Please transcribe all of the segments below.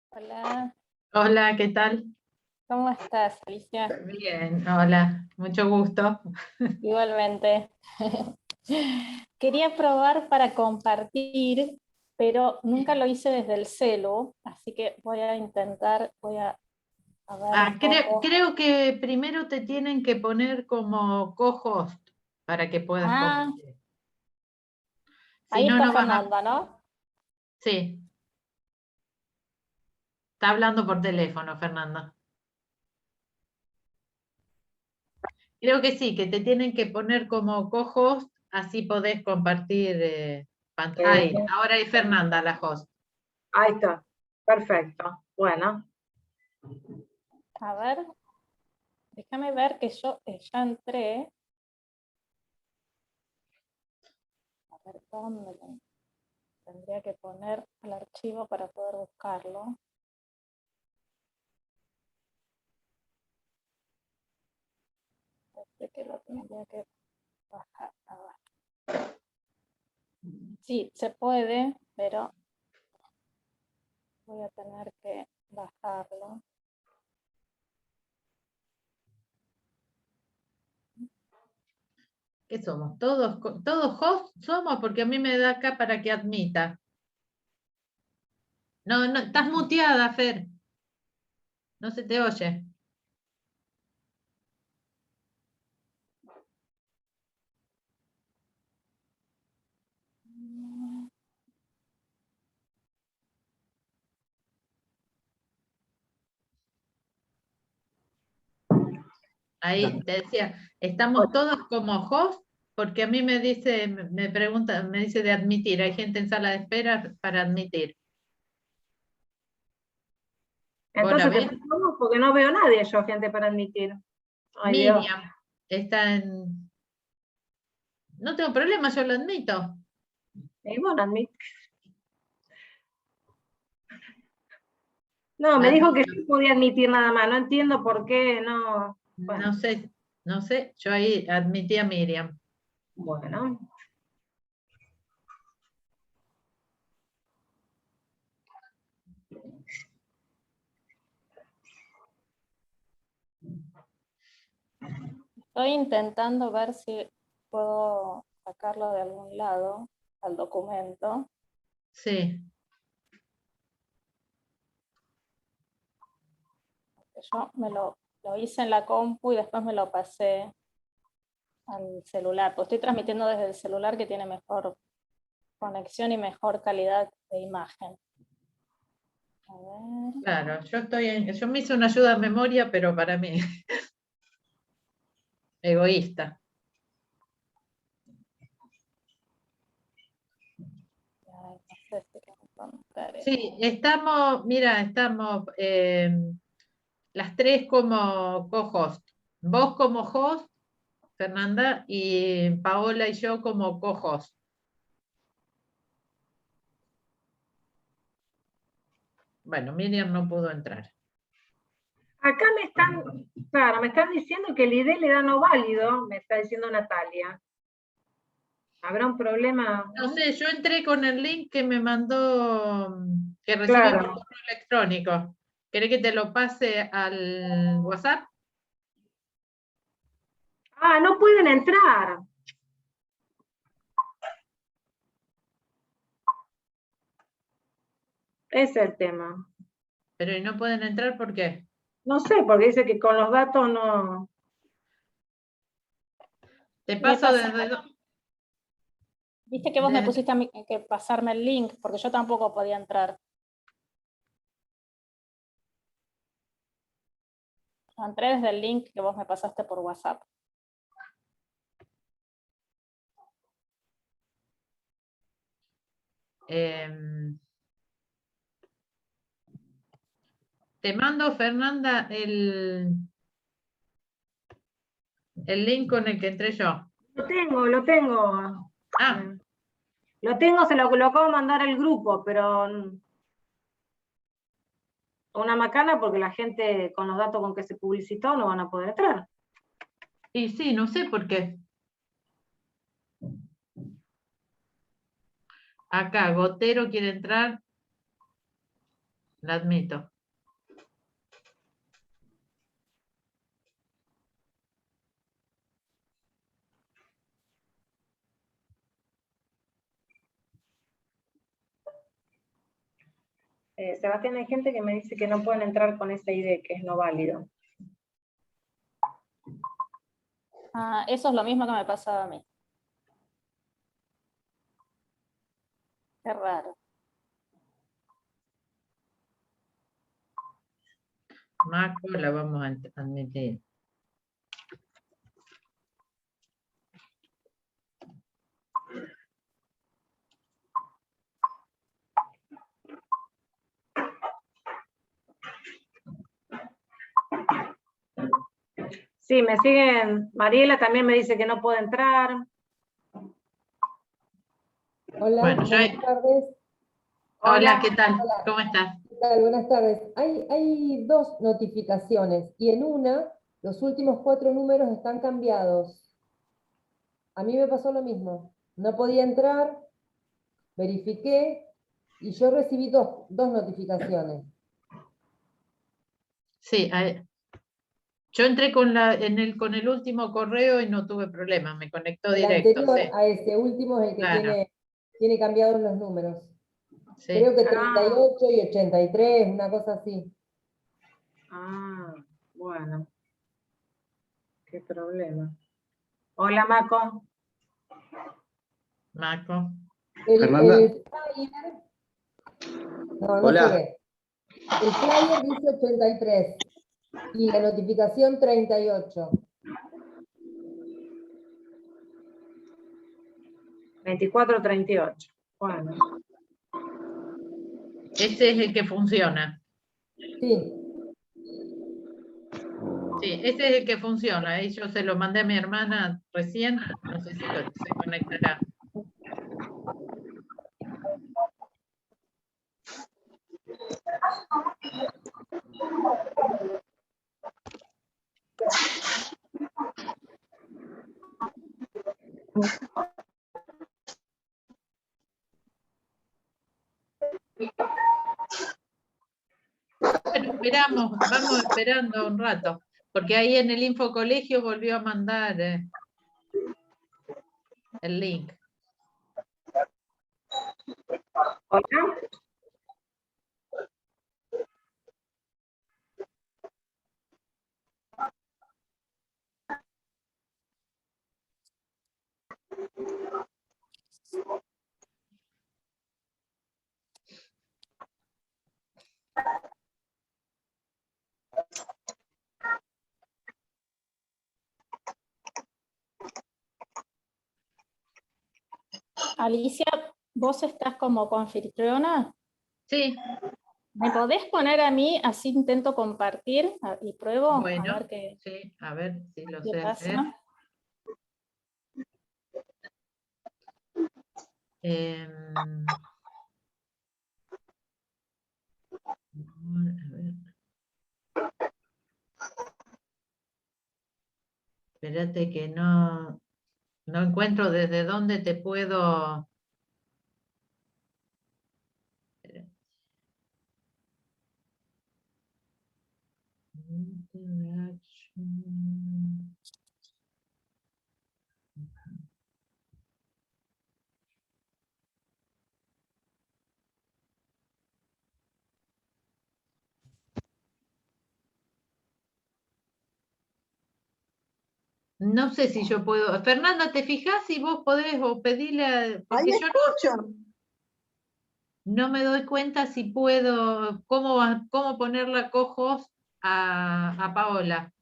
Hola, Hola, ¿qué tal? ¿cómo estás, Alicia? Bien, hola, mucho gusto. Igualmente. Quería probar para compartir, pero nunca lo hice desde el celu, así que voy a intentar, a ver un poco. Creo que primero te tienen que poner como co-host para que puedas Ah, compartir. Si ahí no, está no vas a... Fernanda, ¿no? Sí, está hablando por teléfono, Fernanda. Creo que sí, que te tienen que poner como co-host, así podés compartir pantalla. Eh, Ahora es Fernanda la host. Ahí está, perfecto. Bueno, A ver, déjame ver que yo ya entré. A ver, ¿dónde tendría que poner el archivo para poder buscarlo? Parece que lo tendría que bajar. A ver. Sí, se puede, pero voy a tener que bajarlo. ¿Qué somos? ¿Todos host somos? Porque a mí me da acá para que admita. No, no, estás muteada, Fer. No se te oye. Ahí te decía, estamos todos como host, porque a mí me dice, me pregunta, me dice de admitir. Hay gente en sala de espera para admitir. ¿Vos la entonces te ves? pongo porque no veo a nadie yo, gente, para admitir. Ay, Dios. Miriam está en. No tengo problema, yo lo admito. Y bueno, no, La me dijo que admito. yo podía admitir nada más. No entiendo por qué, no. No Bueno, sé, no sé. Yo ahí admití a Miriam. bueno. Estoy intentando ver si puedo sacarlo de algún lado al documento. Sí. Yo lo hice en la compu y después me lo pasé al celular. Pues estoy transmitiendo desde el celular que tiene mejor conexión y mejor calidad de imagen. A ver. Claro, yo me hice una ayuda a memoria, pero para mí, egoísta. No sé si lo encontraré. Sí, estamos las tres como co-host. Vos como host, Fernanda, y Paola y yo como co-host. Bueno, Miriam no pudo entrar. Acá me están, claro, me están diciendo que el ID le da no válido, me está diciendo Natalia. ¿Habrá un problema? No sé, yo entré con el link que me mandó, que recibí por Claro. correo electrónico. ¿Querés que te lo pase al WhatsApp? Ah, no pueden entrar. Ese es el tema. Pero ¿y no pueden entrar por qué? No sé, porque dice que con los datos no. Te Me paso pasa, desde... viste que vos me pusiste a mí que pasarme el link, porque yo tampoco podía entrar. Yo entré desde el link que vos me pasaste por WhatsApp. Te mando, Fernanda, el link con el que entré yo. Lo tengo, lo tengo. Ah, Lo tengo, se lo acabo de mandar al grupo, pero una macana porque la gente con los datos con que se publicitó no van a poder entrar. y sí, no sé por qué. Acá, Gotero quiere entrar. La admito. Sebastián, hay gente que me dice que no pueden entrar con esa ID, que es no válido. Ah, eso es lo mismo que me pasaba a mí. Qué raro. Maco la vamos a admitir. Sí, me siguen. Mariela también me dice que no puede entrar. Hola, Bueno, buenas tardes. Hola, ¿qué tal? Hola. ¿Cómo estás? ¿Qué tal? Buenas tardes. Hay dos notificaciones y en una los últimos 4 números están cambiados. A mí me pasó lo mismo. No podía entrar, verifiqué y yo recibí dos notificaciones. Sí, yo entré con el último correo y no tuve problema, me conectó El directo, anterior sí. a ese último es el que Claro. tiene cambiados los números. Sí. Creo que 38 y 83, una cosa así. Ah, bueno. Qué problema. Hola, Maco. Maco. Fernanda. El flyer, no Hola. se ve. El flyer dice 83 y la notificación 38. 2438. Bueno. Ese es el que funciona. Sí, Sí, ese es el que funciona. Ahí yo se lo mandé a mi hermana recién. No sé si se conectará. Bueno, esperamos, vamos esperando un rato, porque ahí en el Infocolegio volvió a mandar el link. Hola. Alicia, ¿vos estás como coanfitriona? Sí, ¿Me podés poner a mí, así intento compartir y pruebo a bueno, ver qué sí, a ver si lo sé hacer. pasa? A ver. Espérate que no encuentro desde dónde te puedo. Interaction. No sé si yo puedo. Fernanda, ¿te fijas si vos podés o pedirle? Porque yo no me doy cuenta si puedo, cómo ponerle cojos a Paola.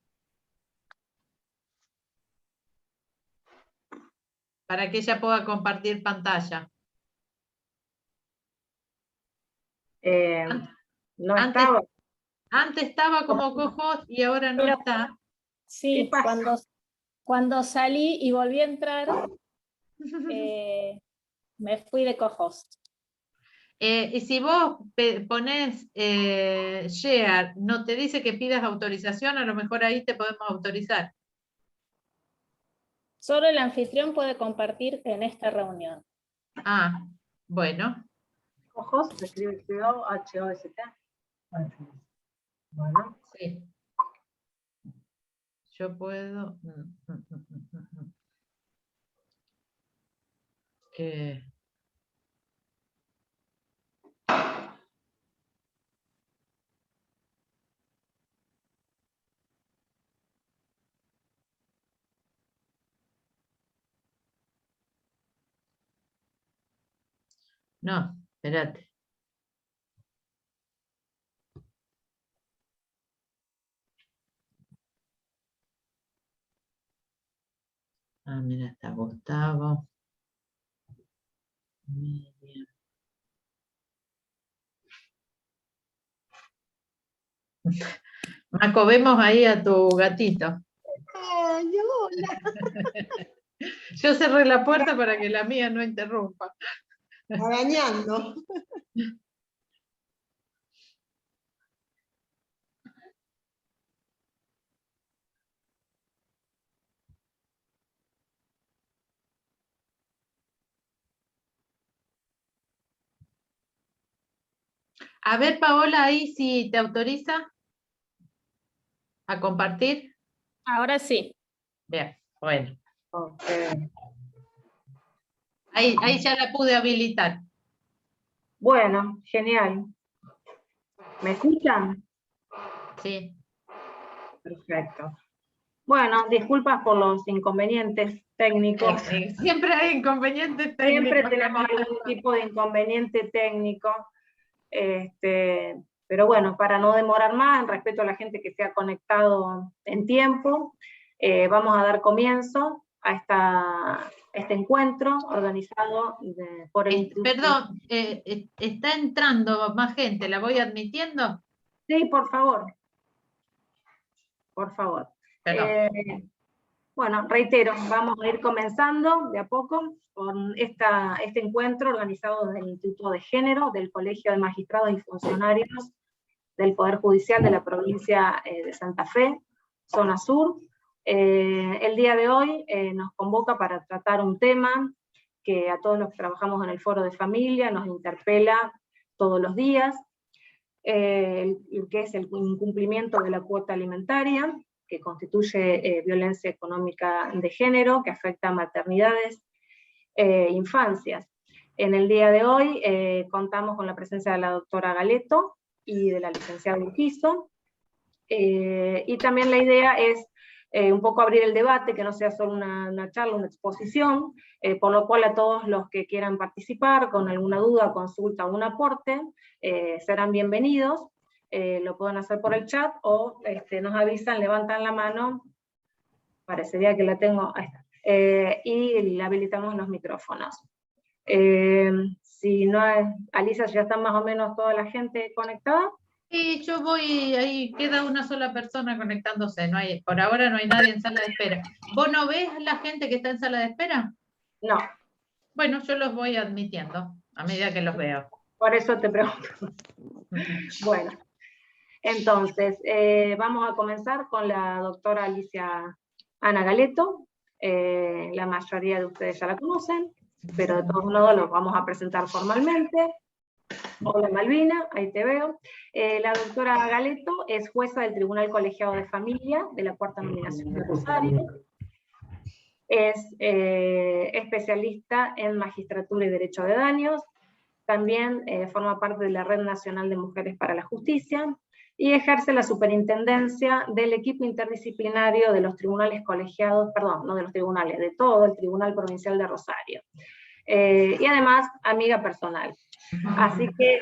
Para que ella pueda compartir pantalla. No Antes, estaba. antes estaba como cojos y ahora no Pero- está. Sí, ¿Qué pasa? cuando salí y volví a entrar, me fui de co-host. Y si vos pones share, no te dice que pidas autorización, a lo mejor ahí te podemos autorizar. Solo el anfitrión puede compartir en esta reunión. Ah, bueno. Ojos, se escribe C-O-H-O-S-T. Bueno, Sí. Yo puedo. No, espérate. Ah, mira, está Gustavo. Miriam. Maco, vemos ahí a tu gatito. Ay, hola, Yo cerré la puerta para que la mía no interrumpa. arañando. A ver, Paola, ahí si te autoriza a compartir. Ahora sí. Bien, bueno. ok. Ahí ya la pude habilitar. Bueno, genial. ¿Me escuchan? Sí. Perfecto. Bueno, disculpas por los inconvenientes técnicos. Siempre hay inconvenientes técnicos. Siempre tenemos algún tipo de inconveniente técnico. Pero bueno, para no demorar más, en respeto a la gente que se ha conectado en tiempo, vamos a dar comienzo a este encuentro organizado por el Instituto. Perdón, está entrando más gente, ¿la voy admitiendo? Sí, por favor. Por favor. Perdón. Bueno, reitero, vamos a ir comenzando de a poco con este encuentro organizado desde el Instituto de Género, del Colegio de Magistrados y Funcionarios del Poder Judicial de la provincia de Santa Fe, zona sur. El día de hoy nos convoca para tratar un tema que a todos los que trabajamos en el foro de familia nos interpela todos los días, que es el incumplimiento de la cuota alimentaria, que constituye violencia económica de género, que afecta a maternidades e infancias. En el día de hoy contamos con la presencia de la doctora Galeto y de la licenciada Urquizo, y también la idea es un poco abrir el debate, que no sea solo una charla, una exposición, por lo cual a todos los que quieran participar con alguna duda, consulta o un aporte, serán bienvenidos. Lo pueden hacer por el chat o nos avisan, levantan la mano, parecería que la tengo, ahí está, y le habilitamos los micrófonos. Si no es, Alicia, ya está más o menos toda la gente conectada. Sí, yo voy, ahí queda una sola persona conectándose, no hay, por ahora no hay nadie en sala de espera. ¿Vos no ves a la gente que está en sala de espera? No. Bueno, yo los voy admitiendo a medida que los veo. Por eso te pregunto. Bueno, entonces, vamos a comenzar con la doctora Alicia Ana Galeto. La mayoría de ustedes ya la conocen, pero de todos modos los vamos a presentar formalmente. Hola Malvina, ahí te veo. La doctora Galeto es jueza del Tribunal Colegiado de Familia de la Cuarta Nominación de Rosario. Es especialista en Magistratura y Derecho de Daños. También forma parte de la Red Nacional de Mujeres para la Justicia y ejerce la superintendencia del equipo interdisciplinario de los tribunales colegiados, perdón, no de los tribunales, de todo el Tribunal Provincial de Rosario. Y además, amiga personal. Así que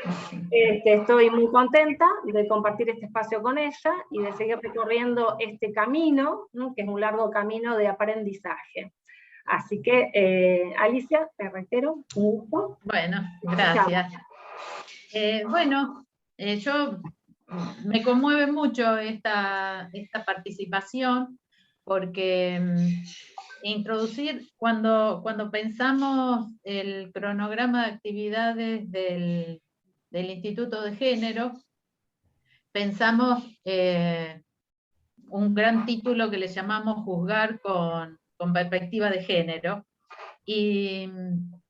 estoy muy contenta de compartir este espacio con ella y de seguir recorriendo este camino, ¿no? Que es un largo camino de aprendizaje. Así que, Alicia, te reitero, un gusto. Bueno, gracias. Yo me conmueve mucho esta participación porque introducir, cuando pensamos el cronograma de actividades del Instituto de Género, pensamos un gran título que le llamamos Juzgar con perspectiva de género, y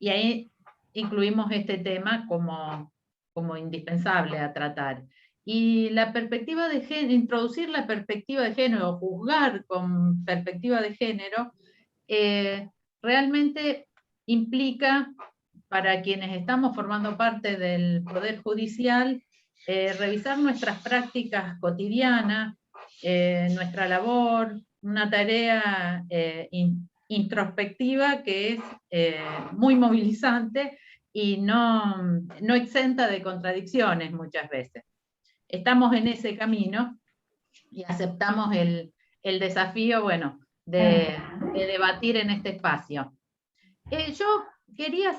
ahí incluimos este tema como indispensable a tratar. Y la perspectiva de género, introducir la perspectiva de género, o juzgar con perspectiva de género, realmente implica, para quienes estamos formando parte del Poder Judicial, revisar nuestras prácticas cotidianas, nuestra labor, una tarea introspectiva que es muy movilizante y no exenta de contradicciones muchas veces. Estamos en ese camino y aceptamos el desafío, bueno, de debatir en este espacio. Yo quería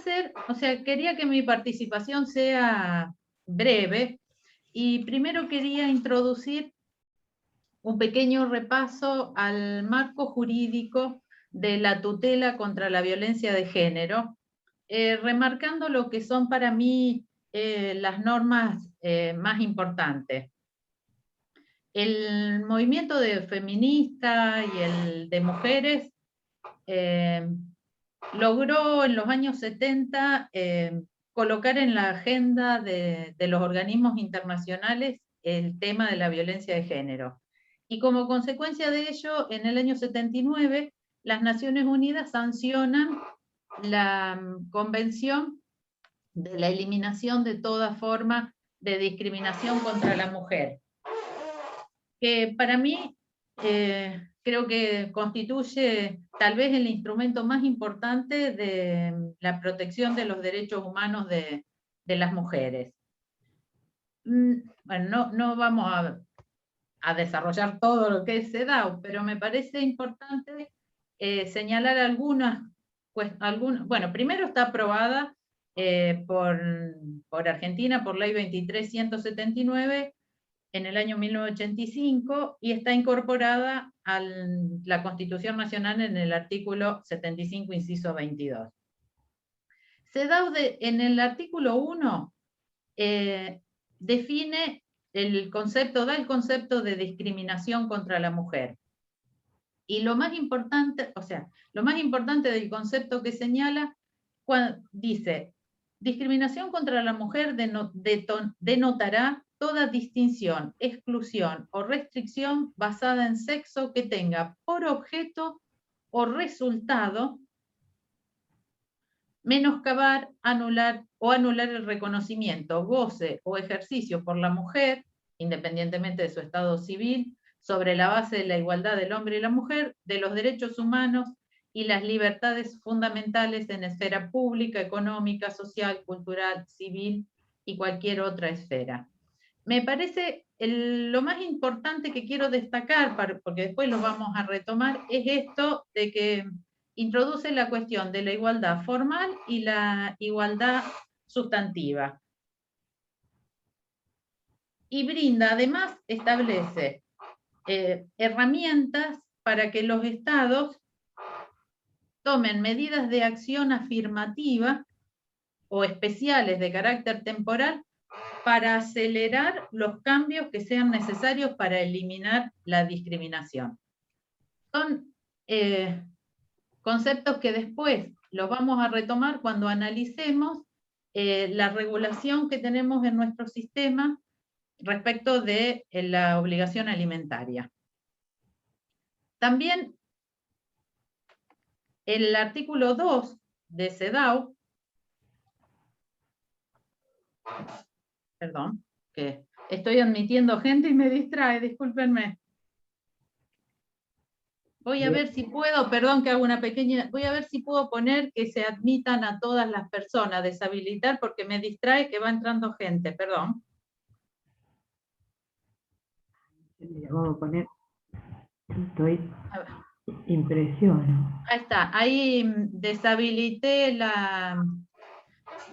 que mi participación sea breve, y primero quería introducir un pequeño repaso al marco jurídico de la tutela contra la violencia de género, remarcando lo que son para mí las normas más importantes. El movimiento feminista y el de mujeres logró en los años 70 colocar en la agenda de los organismos internacionales el tema de la violencia de género. Y como consecuencia de ello, en el año 79, las Naciones Unidas sancionan la Convención de la eliminación de toda forma de discriminación contra la mujer, que para mí creo que constituye tal vez el instrumento más importante de la protección de los derechos humanos de las mujeres. Bueno, no vamos a desarrollar todo lo que es CEDAW, pero me parece importante señalar algunas. Bueno, primero está aprobada por Argentina por ley 23.179 en el año 1985 y está incorporada a la Constitución Nacional en el artículo 75, inciso 22. CEDAW en el artículo 1 define da el concepto de discriminación contra la mujer. Y lo más importante del concepto que señala, dice: discriminación contra la mujer denotará toda distinción, exclusión o restricción basada en sexo que tenga por objeto o resultado menoscabar, anular el reconocimiento, goce o ejercicio por la mujer, independientemente de su estado civil, sobre la base de la igualdad del hombre y la mujer, de los derechos humanos y las libertades fundamentales en esfera pública, económica, social, cultural, civil y cualquier otra esfera. Me parece lo más importante que quiero destacar, porque después lo vamos a retomar, es esto de que introduce la cuestión de la igualdad formal y la igualdad sustantiva. Y brinda, además, establece herramientas para que los estados tomen medidas de acción afirmativa o especiales de carácter temporal para acelerar los cambios que sean necesarios para eliminar la discriminación. Son conceptos que después los vamos a retomar cuando analicemos la regulación que tenemos en nuestro sistema respecto de la obligación alimentaria. También el artículo 2 de CEDAW, perdón, que estoy admitiendo gente y me distrae, discúlpenme. Voy a ver si puedo, perdón que hago una pequeña, voy a ver si puedo poner que se admitan a todas las personas, deshabilitar porque me distrae que va entrando gente, perdón. Vamos a poner, estoy impresiono. Ahí está, ahí deshabilité la,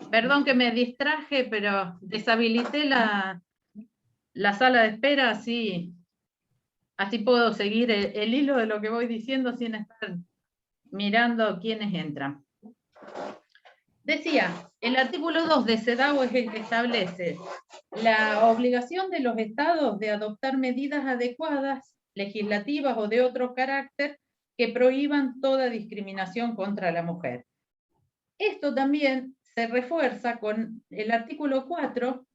perdón que me distraje, pero deshabilité la sala de espera, así puedo seguir el hilo de lo que voy diciendo sin estar mirando quiénes entran. Decía, el artículo 2 de CEDAW es el que establece la obligación de los estados de adoptar medidas adecuadas, legislativas o de otro carácter, que prohíban toda discriminación contra la mujer. Esto también se refuerza con el artículo 4,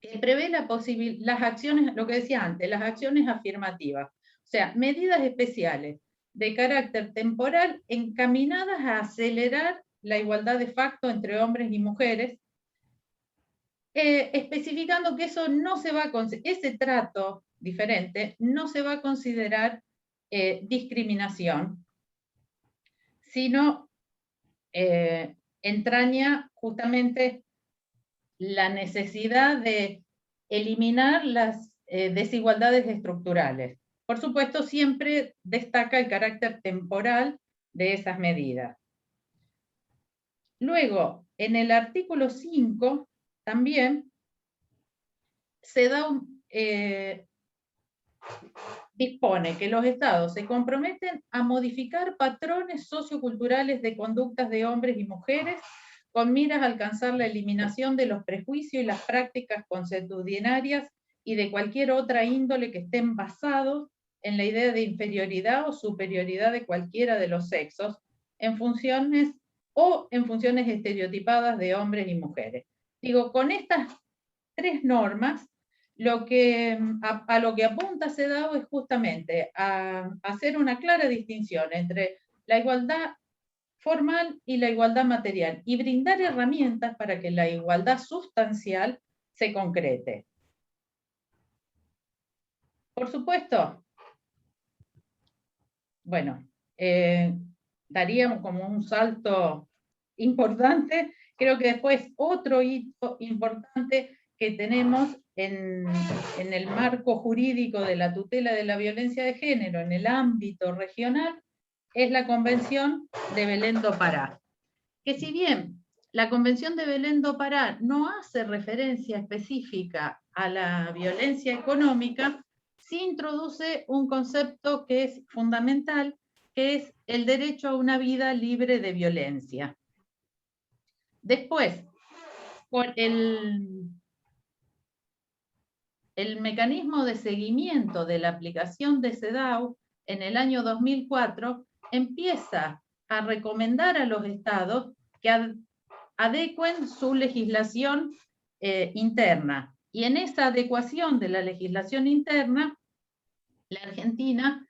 que prevé las acciones, lo que decía antes, las acciones afirmativas, o sea, medidas especiales de carácter temporal encaminadas a acelerar la igualdad de facto entre hombres y mujeres, especificando que eso no se va a ese trato diferente no se va a considerar discriminación, sino entraña justamente la necesidad de eliminar las desigualdades estructurales. Por supuesto, siempre destaca el carácter temporal de esas medidas. Luego, en el artículo 5, también se da dispone que los estados se comprometen a modificar patrones socioculturales de conductas de hombres y mujeres con miras a alcanzar la eliminación de los prejuicios y las prácticas consuetudinarias y de cualquier otra índole que estén basados en la idea de inferioridad o superioridad de cualquiera de los sexos en funciones estereotipadas de hombres y mujeres. Digo, con estas 3 normas, a lo que apunta CEDAW es justamente a hacer una clara distinción entre la igualdad formal y la igualdad material, y brindar herramientas para que la igualdad sustancial se concrete. Por supuesto, bueno, daríamos como un salto importante. Creo que después otro hito importante que tenemos en el marco jurídico de la tutela de la violencia de género en el ámbito regional es la Convención de Belén do Pará. Que si bien la Convención de Belén do Pará no hace referencia específica a la violencia económica, sí introduce un concepto que es fundamental, que es el derecho a una vida libre de violencia. Después, con el mecanismo de seguimiento de la aplicación de CEDAW en el año 2004 empieza a recomendar a los estados que adecuen su legislación interna. Y en esa adecuación de la legislación interna, la Argentina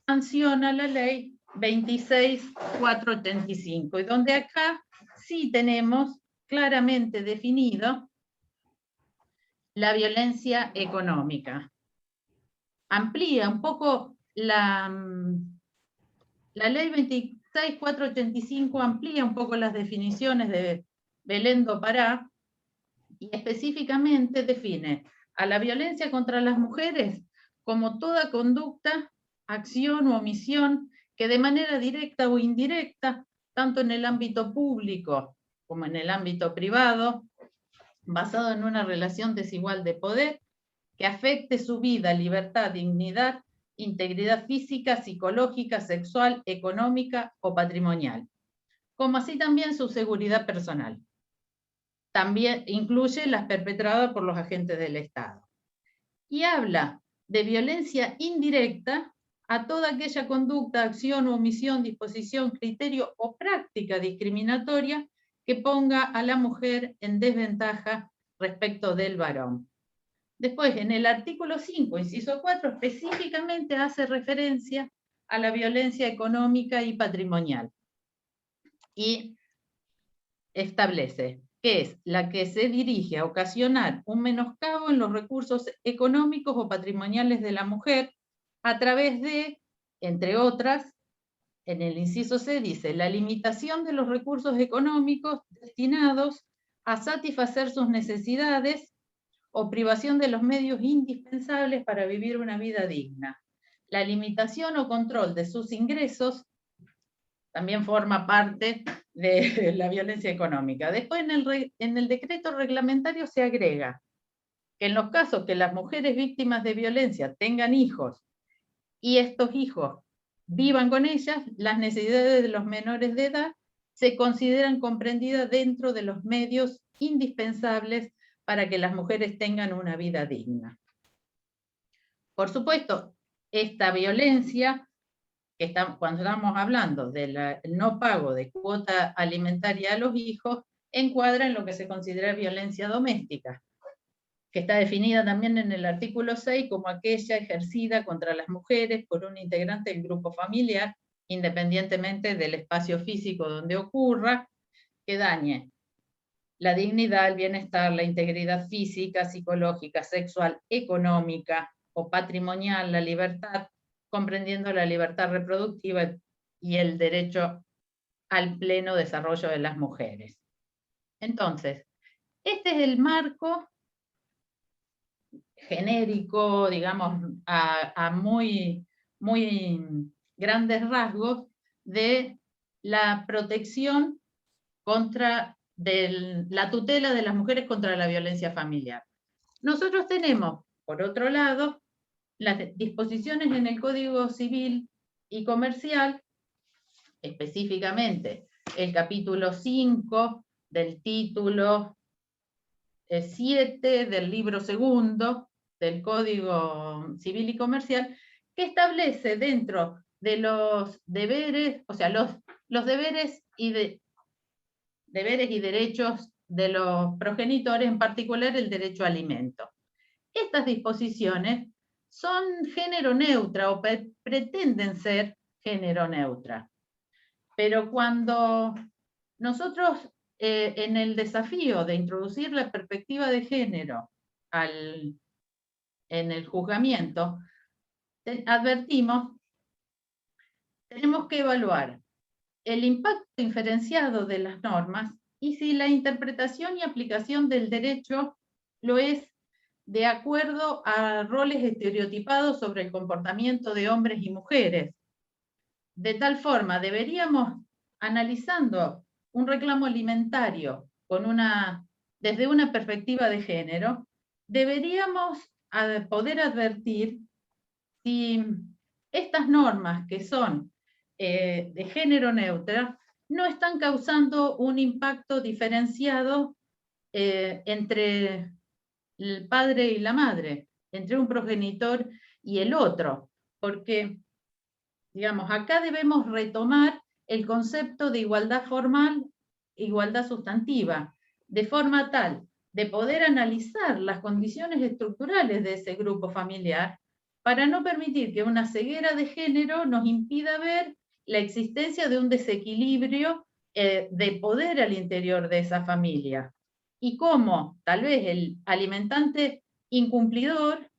sanciona la ley 26.485, y donde acá sí tenemos claramente definido la violencia económica. Amplía un poco la ley 26.485, amplía un poco las definiciones de Belén do Pará y específicamente define a la violencia contra las mujeres como toda conducta, acción o omisión que de manera directa o indirecta, tanto en el ámbito público como en el ámbito privado, basado en una relación desigual de poder, que afecte su vida, libertad, dignidad, integridad física, psicológica, sexual, económica o patrimonial, como así también su seguridad personal. También incluye las perpetradas por los agentes del Estado. Y habla de violencia indirecta a toda aquella conducta, acción o omisión, disposición, criterio o práctica discriminatoria que ponga a la mujer en desventaja respecto del varón. Después, en el artículo 5, inciso 4, específicamente hace referencia a la violencia económica y patrimonial. Y establece que es la que se dirige a ocasionar un menoscabo en los recursos económicos o patrimoniales de la mujer a través de, entre otras, en el inciso C dice, la limitación de los recursos económicos destinados a satisfacer sus necesidades o privación de los medios indispensables para vivir una vida digna. La limitación o control de sus ingresos también forma parte de la violencia económica. Después en el decreto reglamentario se agrega que en los casos que las mujeres víctimas de violencia tengan hijos y estos hijos vivan con ellas, las necesidades de los menores de edad se consideran comprendidas dentro de los medios indispensables para que las mujeres tengan una vida digna. Por supuesto, esta violencia, cuando estamos hablando del no pago de cuota alimentaria a los hijos, encuadra en lo que se considera violencia doméstica. que está definida también en el artículo 6 como aquella ejercida contra las mujeres por un integrante del grupo familiar, independientemente del espacio físico donde ocurra, que dañe la dignidad, el bienestar, la integridad física, psicológica, sexual, económica o patrimonial, la libertad, comprendiendo la libertad reproductiva y el derecho al pleno desarrollo de las mujeres. Entonces, este es el marco genérico, digamos, a muy grandes rasgos de la protección contra la tutela de las mujeres contra la violencia familiar. Nosotros tenemos, por otro lado, las disposiciones en el Código Civil y Comercial, específicamente el capítulo 5 del título 7 del libro segundo del Código Civil y Comercial, que establece dentro de los deberes, o sea, los deberes y derechos de los progenitores, en particular el derecho a alimento. Estas disposiciones son género neutra o pretenden ser género neutra. Pero cuando nosotros en el desafío de introducir la perspectiva de género en el juzgamiento, advertimos, tenemos que evaluar el impacto diferenciado de las normas y si la interpretación y aplicación del derecho lo es de acuerdo a roles estereotipados sobre el comportamiento de hombres y mujeres. De tal forma, deberíamos, analizando un reclamo alimentario desde una perspectiva de género, deberíamos poder advertir si estas normas que son de género neutra no están causando un impacto diferenciado entre el padre y la madre, entre un progenitor y el otro, porque, digamos, acá debemos retomar el concepto de igualdad formal e igualdad sustantiva, de forma tal de poder analizar las condiciones estructurales de ese grupo familiar para no permitir que una ceguera de género nos impida ver la existencia de un desequilibrio de poder al interior de esa familia. Y cómo tal vez el alimentante incumplidor,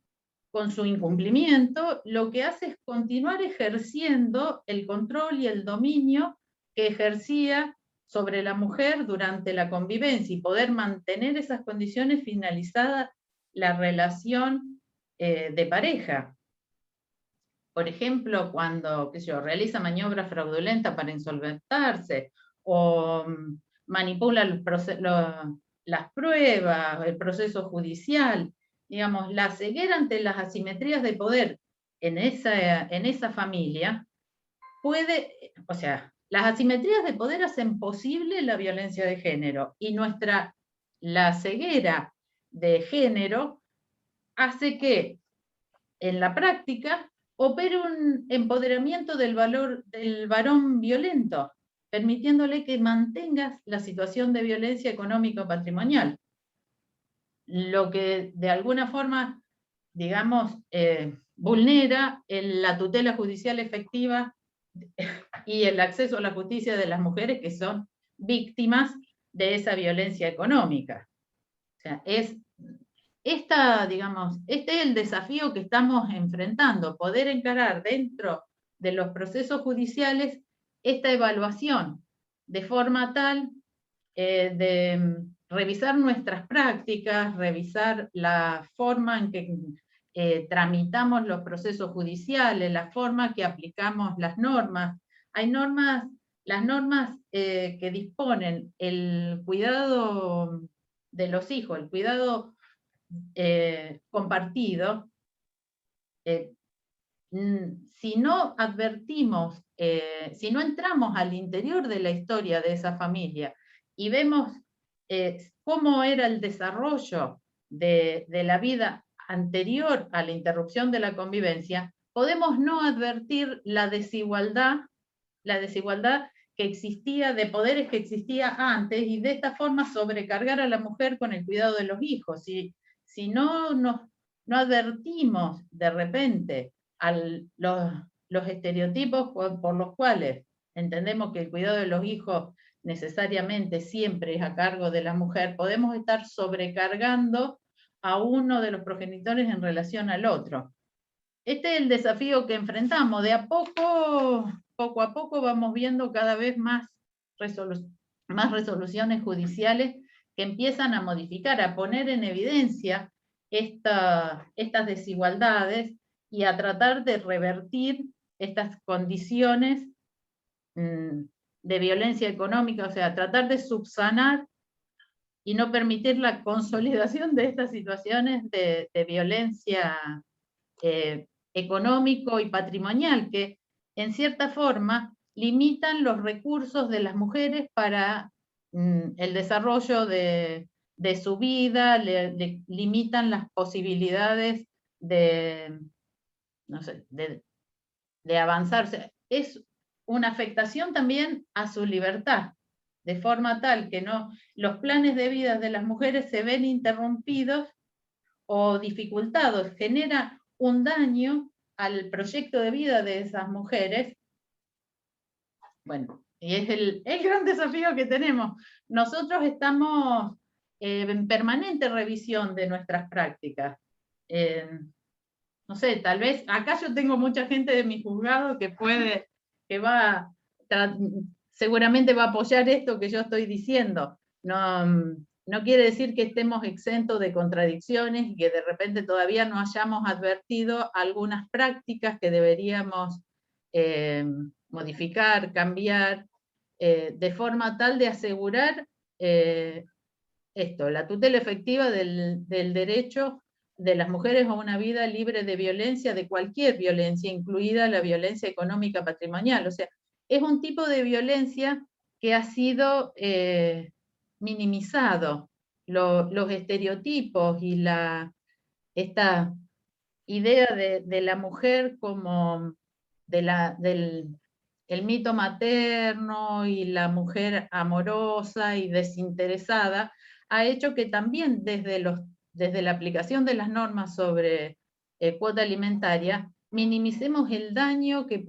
con su incumplimiento, lo que hace es continuar ejerciendo el control y el dominio que ejercía sobre la mujer durante la convivencia y poder mantener esas condiciones finalizada la relación de pareja. Por ejemplo, cuando realiza maniobras fraudulentas para insolventarse o manipula las pruebas, el proceso judicial, digamos, la ceguera ante las asimetrías de poder en esa familia puede, o sea, las asimetrías de poder hacen posible la violencia de género y la ceguera de género hace que en la práctica opere un empoderamiento del varón violento, permitiéndole que mantenga la situación de violencia económico-patrimonial. Lo que de alguna forma, digamos, vulnera la tutela judicial efectiva y el acceso a la justicia de las mujeres que son víctimas de esa violencia económica. O sea, este es el desafío que estamos enfrentando, poder encarar dentro de los procesos judiciales esta evaluación, de forma tal de revisar nuestras prácticas, revisar la forma en que tramitamos los procesos judiciales, la forma que aplicamos las normas. Hay las normas que disponen el cuidado de los hijos, el cuidado compartido. Si no advertimos, si no entramos al interior de la historia de esa familia y vemos cómo era el desarrollo de la vida anterior a la interrupción de la convivencia, podemos no advertir la desigualdad que existía, de poderes que existía antes, y de esta forma sobrecargar a la mujer con el cuidado de los hijos. Si si no advertimos de repente los estereotipos por los cuales entendemos que el cuidado de los hijos necesariamente siempre es a cargo de la mujer, podemos estar sobrecargando a uno de los progenitores en relación al otro. Este es el desafío que enfrentamos. De a poco a poco vamos viendo cada vez más resoluciones judiciales que empiezan a modificar, a poner en evidencia estas desigualdades y a tratar de revertir estas condiciones de violencia económica, o sea, tratar de subsanar y no permitir la consolidación de estas situaciones de violencia económico y patrimonial, que en cierta forma limitan los recursos de las mujeres para el desarrollo de su vida, le limitan las posibilidades de, no sé, de avanzar. Es una afectación también a su libertad, de forma tal que los planes de vida de las mujeres se ven interrumpidos o dificultados, genera un daño al proyecto de vida de esas mujeres. Bueno, y es el gran desafío que tenemos. Nosotros estamos en permanente revisión de nuestras prácticas. No sé, tal vez, acá yo tengo mucha gente de mi juzgado seguramente va a apoyar esto que yo estoy diciendo. No quiere decir que estemos exentos de contradicciones y que de repente todavía no hayamos advertido algunas prácticas que deberíamos modificar, cambiar, de forma tal de asegurar la tutela efectiva del derecho de las mujeres a una vida libre de violencia, de cualquier violencia, incluida la violencia económica patrimonial. O sea, es un tipo de violencia que ha sido minimizado. Los estereotipos y esta idea de la mujer como el mito materno y la mujer amorosa y desinteresada, ha hecho que también desde la aplicación de las normas sobre cuota alimentaria, minimicemos el daño que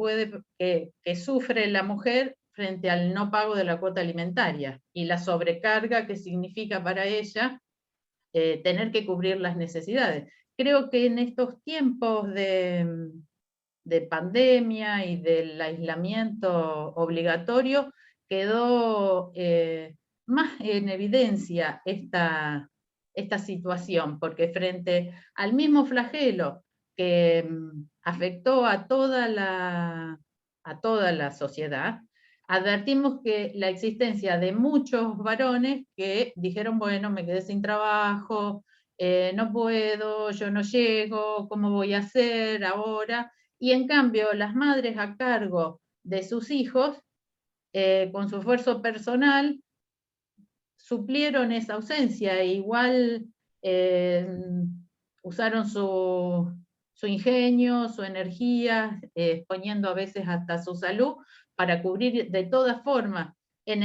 sufre la mujer frente al no pago de la cuota alimentaria y la sobrecarga que significa para ella tener que cubrir las necesidades. Creo que en estos tiempos de pandemia y del aislamiento obligatorio quedó más en evidencia esta situación, porque frente al mismo flagelo que afectó a toda la sociedad, advertimos que la existencia de muchos varones que dijeron, bueno, me quedé sin trabajo, no puedo, yo no llego, ¿cómo voy a hacer ahora? Y en cambio, las madres a cargo de sus hijos, con su esfuerzo personal, suplieron esa ausencia, e igual usaron su ingenio, su energía, poniendo a veces hasta su salud, para cubrir de todas formas, en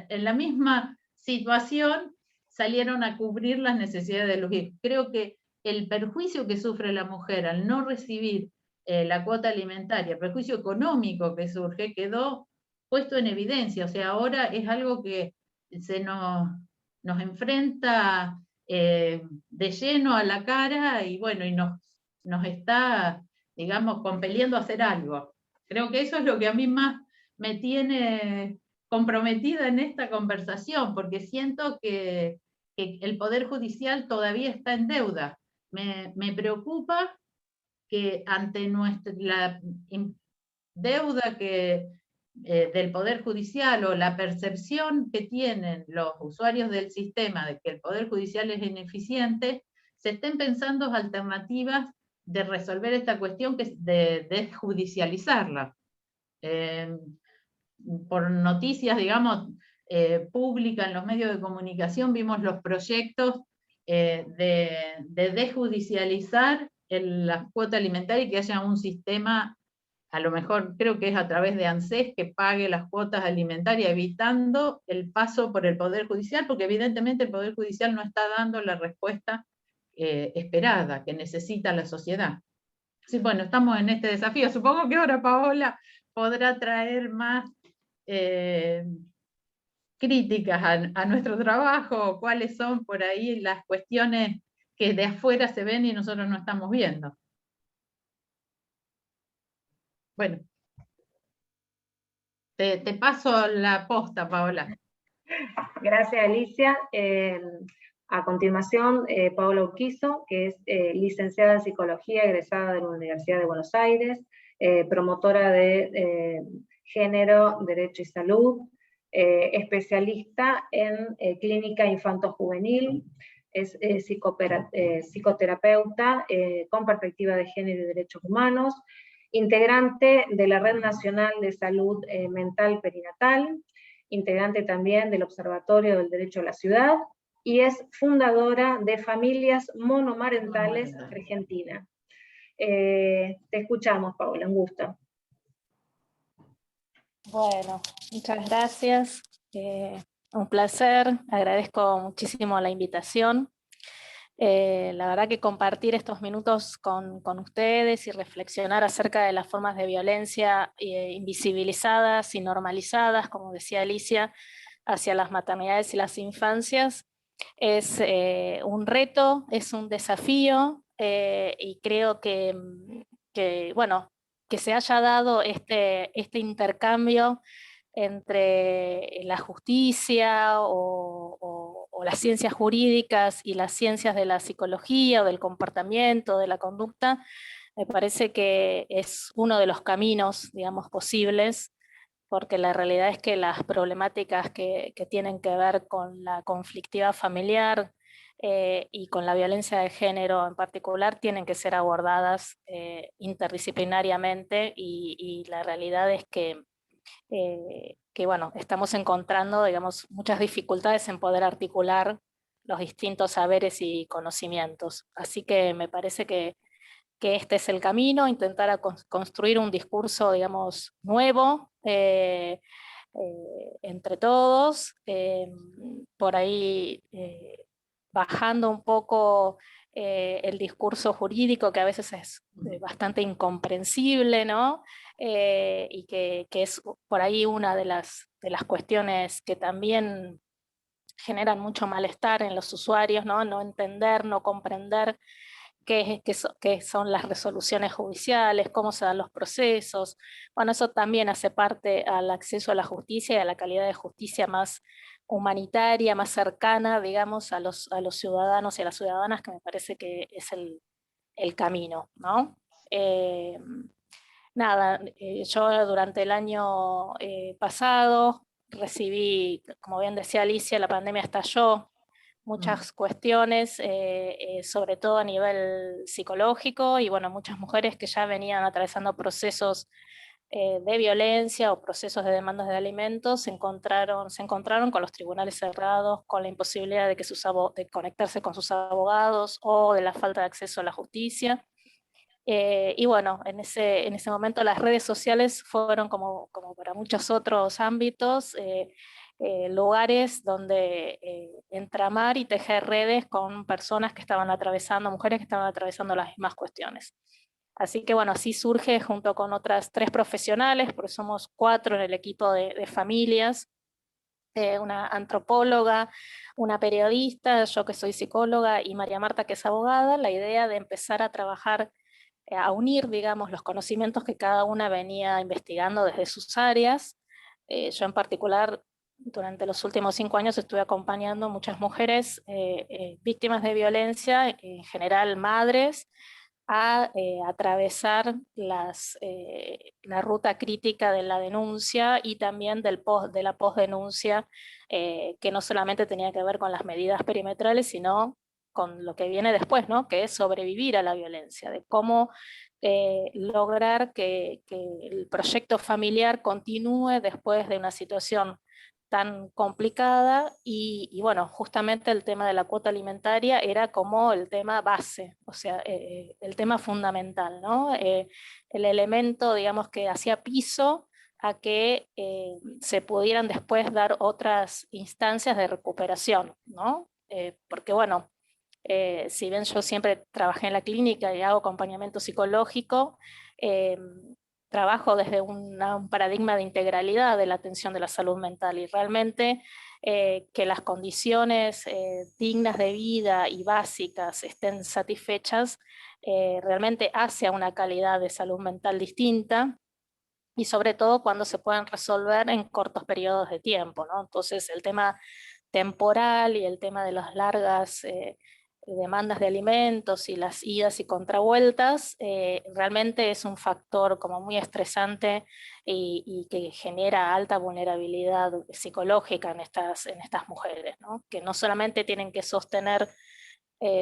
la misma situación, salieron a cubrir las necesidades de los hijos. Creo que el perjuicio que sufre la mujer al no recibir la cuota alimentaria, el perjuicio económico que surge, quedó puesto en evidencia. O sea, ahora es algo que se nos enfrenta de lleno a la cara y bueno, y nos está, digamos, compeliendo a hacer algo. Creo que eso es lo que a mí más me tiene comprometida en esta conversación, porque siento que el Poder Judicial todavía está en deuda. Me preocupa que ante la deuda del Poder Judicial o la percepción que tienen los usuarios del sistema de que el Poder Judicial es ineficiente, se estén pensando alternativas de resolver esta cuestión, que es de desjudicializarla. Por noticias, digamos, públicas en los medios de comunicación, vimos los proyectos de desjudicializar la cuota alimentaria y que haya un sistema a lo mejor creo que es a través de ANSES que pague las cuotas alimentarias, evitando el paso por el Poder Judicial, porque evidentemente el Poder Judicial no está dando la respuesta esperada, que necesita la sociedad. Sí, bueno, estamos en este desafío. Supongo que ahora Paola podrá traer más críticas a nuestro trabajo, cuáles son por ahí las cuestiones que de afuera se ven y nosotros no estamos viendo. Bueno, te paso la posta, Paola. Gracias, Alicia. A continuación, Paola Urquizo, que es licenciada en Psicología, egresada de la Universidad de Buenos Aires, promotora de Género, Derecho y Salud, especialista en clínica infanto-juvenil, es psicoterapeuta con perspectiva de género y derechos humanos, integrante de la Red Nacional de Salud Mental Perinatal, integrante también del Observatorio del Derecho a la Ciudad, y es fundadora de Familias Monomarentales Argentina. Te escuchamos, Paola, un gusto. Bueno, muchas gracias. Un placer, agradezco muchísimo la invitación. La verdad que compartir estos minutos con ustedes y reflexionar acerca de las formas de violencia invisibilizadas y normalizadas, como decía Alicia, hacia las maternidades y las infancias, es un reto, es un desafío, y creo que bueno, que se haya dado este intercambio entre la justicia o las ciencias jurídicas y las ciencias de la psicología o del comportamiento, de la conducta, me parece que es uno de los caminos, digamos, posibles, porque la realidad es que las problemáticas que tienen que ver con la conflictividad familiar y con la violencia de género en particular tienen que ser abordadas interdisciplinariamente, y la realidad es que bueno, estamos encontrando, digamos, muchas dificultades en poder articular los distintos saberes y conocimientos. Así que me parece que este es el camino, intentar construir un discurso, digamos, nuevo entre todos, por ahí bajando un poco el discurso jurídico, que a veces es bastante incomprensible, ¿no? Y que es por ahí una de las cuestiones que también generan mucho malestar en los usuarios, ¿no? No entender, no comprender qué son las resoluciones judiciales, cómo se dan los procesos. Bueno, eso también hace parte al acceso a la justicia y a la calidad de justicia más humanitaria, más cercana, digamos, a los ciudadanos y a las ciudadanas, que me parece que es el camino, ¿no? Nada, yo durante el año pasado recibí, como bien decía Alicia, la pandemia estalló, muchas cuestiones, sobre todo a nivel psicológico, y bueno, muchas mujeres que ya venían atravesando procesos de violencia o procesos de demandas de alimentos se encontraron con los tribunales cerrados, con la imposibilidad de, de conectarse con sus abogados o de la falta de acceso a la justicia. Y bueno, en ese momento las redes sociales fueron, como para muchos otros ámbitos, lugares donde entramar y tejer redes con personas que estaban atravesando, mujeres que estaban atravesando las mismas cuestiones. Así que bueno, así surge junto con otras 3 profesionales, porque somos 4 en el equipo de familias, una antropóloga, una periodista, yo que soy psicóloga, y María Marta, que es abogada, la idea de empezar a trabajar, a unir, digamos, los conocimientos que cada una venía investigando desde sus áreas. Yo en particular, durante los últimos 5 años estuve acompañando muchas mujeres víctimas de violencia, en general madres, a atravesar la ruta crítica de la denuncia y también de la posdenuncia, que no solamente tenía que ver con las medidas perimetrales, sino con lo que viene después, ¿no? Que es sobrevivir a la violencia, de cómo lograr que el proyecto familiar continúe después de una situación tan complicada y bueno, justamente el tema de la cuota alimentaria era como el tema base, o sea, el tema fundamental, ¿no? El elemento, digamos, que hacía piso a que se pudieran después dar otras instancias de recuperación, ¿no? Porque bueno, si bien yo siempre trabajé en la clínica y hago acompañamiento psicológico, trabajo desde un paradigma de integralidad de la atención de la salud mental y realmente que las condiciones dignas de vida y básicas estén satisfechas, realmente hace a una calidad de salud mental distinta y sobre todo cuando se pueden resolver en cortos periodos de tiempo, ¿no? Entonces el tema temporal y el tema de las largas demandas de alimentos y las idas y contravueltas, realmente es un factor como muy estresante y que genera alta vulnerabilidad psicológica en estas mujeres, ¿no? Que no solamente tienen que sostener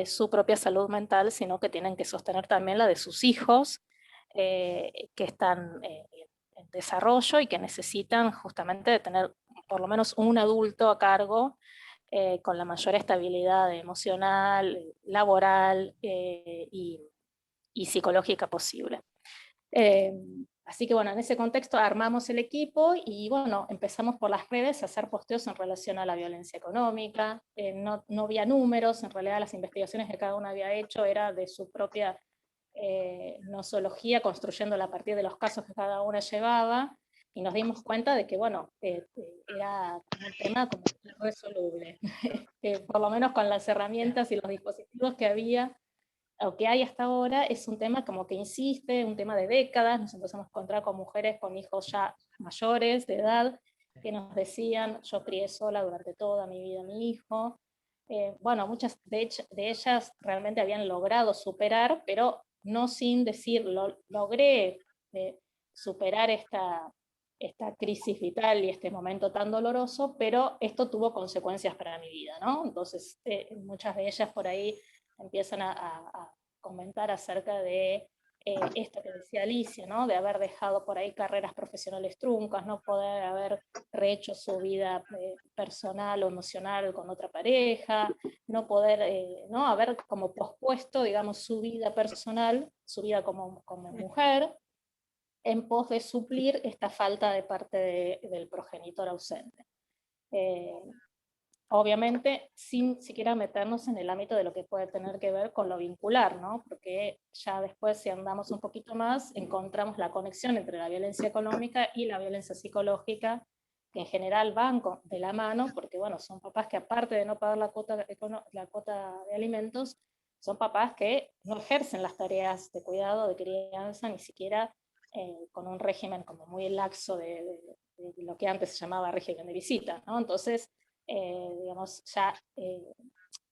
su propia salud mental, sino que tienen que sostener también la de sus hijos, que están en desarrollo y que necesitan justamente de tener por lo menos un adulto a cargo con la mayor estabilidad emocional, laboral y psicológica posible. Eh, Así que bueno, en ese contexto armamos el equipo y bueno, empezamos por las redes a hacer posteos en relación a la violencia económica. No había números, en realidad las investigaciones que cada uno había hecho era de su propia nosología, construyéndola a partir de los casos que cada una llevaba, y nos dimos cuenta de que, bueno, era un tema como irresoluble, por lo menos con las herramientas y los dispositivos que había, o que hay hasta ahora, es un tema como que insiste, un tema de décadas. Nos empezamos a encontrar con mujeres con hijos ya mayores de edad, que nos decían, yo crié sola durante toda mi vida a mi hijo. Bueno, muchas de ellas realmente habían logrado superar, pero no sin decir, logré superar esta crisis vital y este momento tan doloroso, pero esto tuvo consecuencias para mi vida, ¿no? Entonces, muchas de ellas por ahí empiezan a comentar acerca de esto que decía Alicia, ¿no? De haber dejado por ahí carreras profesionales truncas, no poder haber rehecho su vida personal o emocional con otra pareja, no poder, ¿no? Haber como pospuesto, digamos, su vida personal, su vida como mujer, en pos de suplir esta falta de parte del progenitor ausente. Obviamente sin siquiera meternos en el ámbito de lo que puede tener que ver con lo vincular, ¿no? Porque ya después, si andamos un poquito más, encontramos la conexión entre la violencia económica y la violencia psicológica, que en general van de la mano, porque bueno, son papás que aparte de no pagar la cuota de alimentos, son papás que no ejercen las tareas de cuidado, de crianza, ni siquiera con un régimen como muy laxo de lo que antes se llamaba régimen de visita, ¿no? Entonces, digamos, ya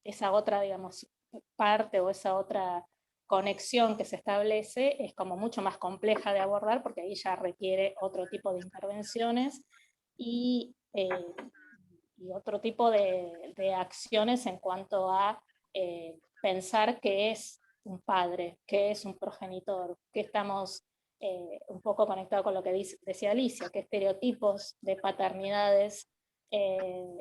esa otra, digamos, parte o esa otra conexión que se establece es como mucho más compleja de abordar, porque ahí ya requiere otro tipo de intervenciones y otro tipo de acciones en cuanto a pensar qué es un padre, qué es un progenitor, qué estamos un poco conectados con lo que decía Alicia, qué estereotipos de paternidades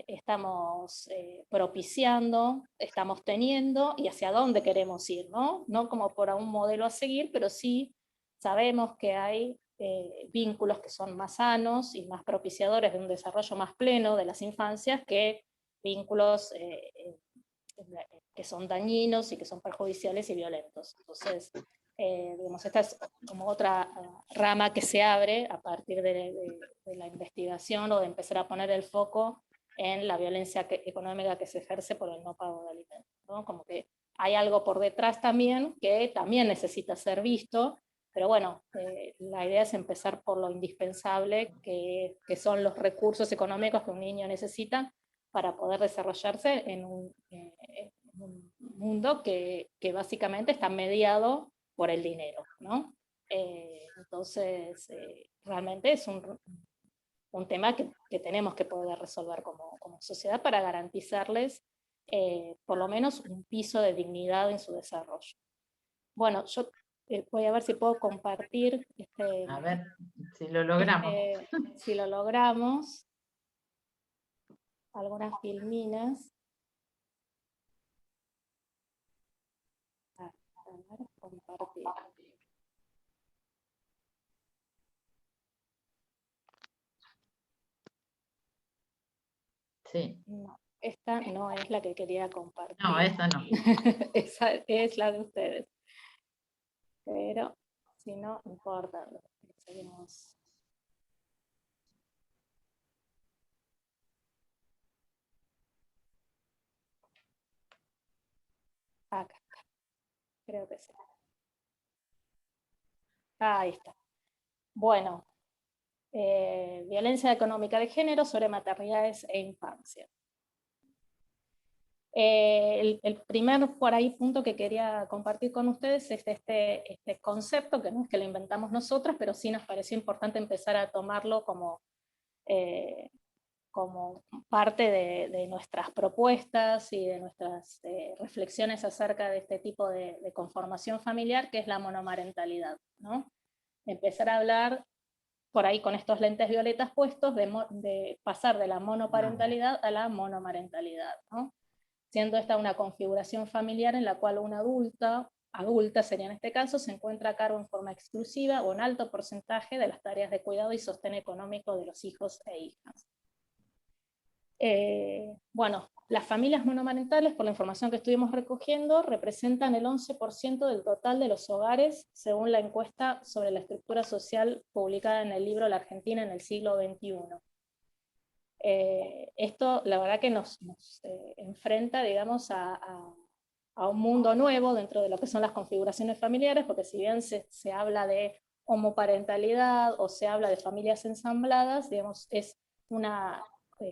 estamos propiciando, estamos teniendo y hacia dónde queremos ir, ¿no? No como por un modelo a seguir, pero sí sabemos que hay vínculos que son más sanos y más propiciadores de un desarrollo más pleno de las infancias que vínculos que son dañinos y que son perjudiciales y violentos. Entonces, digamos, esta es como otra rama que se abre a partir de la investigación o de empezar a poner el foco en la violencia económica que se ejerce por el no pago de alimentos, ¿no? Como que hay algo por detrás también que también necesita ser visto, pero bueno, la idea es empezar por lo indispensable que son los recursos económicos que un niño necesita para poder desarrollarse en un mundo que básicamente está mediado por el dinero, ¿no? Entonces, realmente es un tema que tenemos que poder resolver como sociedad para garantizarles por lo menos un piso de dignidad en su desarrollo. Bueno, yo voy a ver si puedo compartir A ver si lo logramos. si lo logramos. algunas filminas. A ver, compartir. Sí. No, esta no es la que quería compartir. No, esa no. Esa es la de ustedes. Pero si no, no importa. Seguimos. Acá está. Creo que sí. Ahí está. Bueno, violencia económica de género sobre maternidades e infancia. El primer por ahí punto que quería compartir con ustedes es este concepto, que no es que lo inventamos nosotras, pero sí nos pareció importante empezar a tomarlo como parte de nuestras propuestas y de nuestras reflexiones acerca de este tipo de conformación familiar, que es la monomarentalidad, ¿no? Empezar a hablar por ahí con estos lentes violetas puestos de pasar de la monoparentalidad a la monomarentalidad, ¿no? Siendo esta una configuración familiar en la cual una adulta sería en este caso, se encuentra a cargo en forma exclusiva o en alto porcentaje de las tareas de cuidado y sostén económico de los hijos e hijas. Bueno, las familias monomarentales, por la información que estuvimos recogiendo, representan el 11% del total de los hogares, según la encuesta sobre la estructura social publicada en el libro La Argentina en el siglo XXI. Esto, la verdad que nos enfrenta, digamos, a un mundo nuevo dentro de lo que son las configuraciones familiares, porque si bien se habla de homoparentalidad o se habla de familias ensambladas, digamos, es una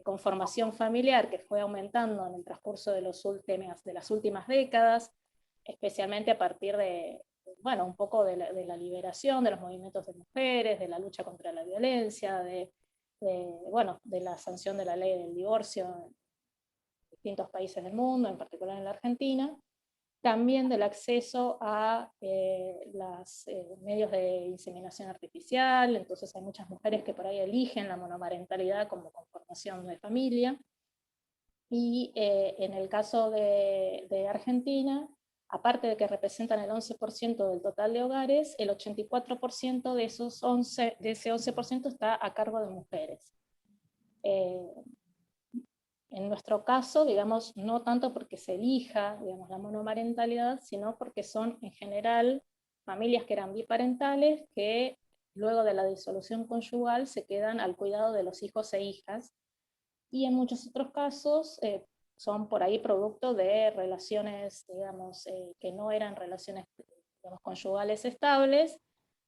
conformación familiar que fue aumentando en el transcurso de las últimas décadas, especialmente a partir de, bueno, un poco de la liberación de los movimientos de mujeres, de la lucha contra la violencia, de la sanción de la ley del divorcio en distintos países del mundo, en particular en la Argentina, también del acceso a los medios de inseminación artificial. Entonces hay muchas mujeres que por ahí eligen la monomarentalidad como conformación de familia, y en el caso de Argentina, aparte de que representan el 11% del total de hogares, el 84% de ese 11% está a cargo de mujeres. En nuestro caso, digamos, no tanto porque se elija, digamos, la monomarentalidad, sino porque son en general familias que eran biparentales, que luego de la disolución conyugal se quedan al cuidado de los hijos e hijas, y en muchos otros casos son por ahí producto de relaciones, digamos, que no eran relaciones, digamos, conyugales estables,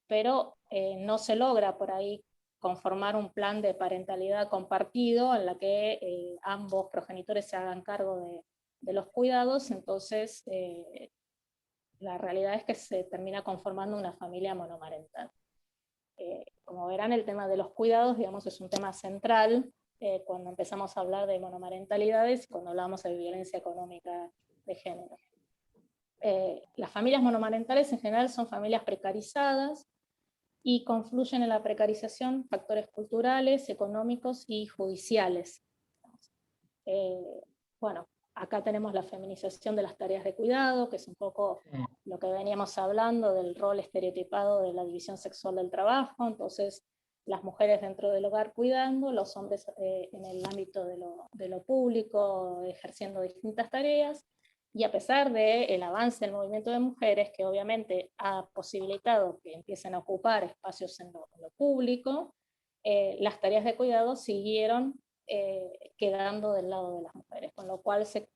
pero no se logra por ahí conformar un plan de parentalidad compartido en la que ambos progenitores se hagan cargo de los cuidados. Entonces la realidad es que se termina conformando una familia monomarental. Como verán, el tema de los cuidados, digamos, es un tema central cuando empezamos a hablar de monomarentalidades y cuando hablamos de violencia económica de género. Las familias monomarentales en general son familias precarizadas, y confluyen en la precarización factores culturales, económicos y judiciales. Bueno, acá tenemos la feminización de las tareas de cuidado, que es un poco lo que veníamos hablando del rol estereotipado de la división sexual del trabajo. Entonces, las mujeres dentro del hogar cuidando, los hombres en el ámbito de lo público ejerciendo distintas tareas. Y a pesar del avance del movimiento de mujeres, que obviamente ha posibilitado que empiecen a ocupar espacios en lo público, las tareas de cuidado siguieron quedando del lado de las mujeres, con lo cual se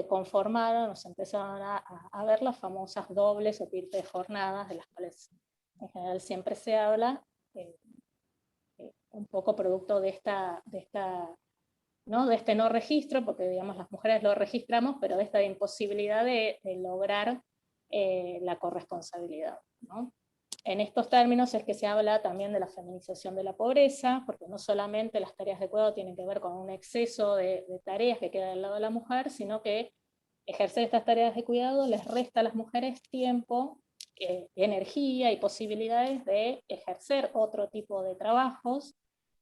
conformaron, se empezaron a ver las famosas dobles o triples jornadas, de las cuales en general siempre se habla, un poco producto de este no registro, porque digamos las mujeres lo registramos, pero de esta imposibilidad de lograr la corresponsabilidad, ¿no? En estos términos es que se habla también de la feminización de la pobreza, porque no solamente las tareas de cuidado tienen que ver con un exceso de tareas que queda del lado de la mujer, sino que ejercer estas tareas de cuidado les resta a las mujeres tiempo, energía y posibilidades de ejercer otro tipo de trabajos,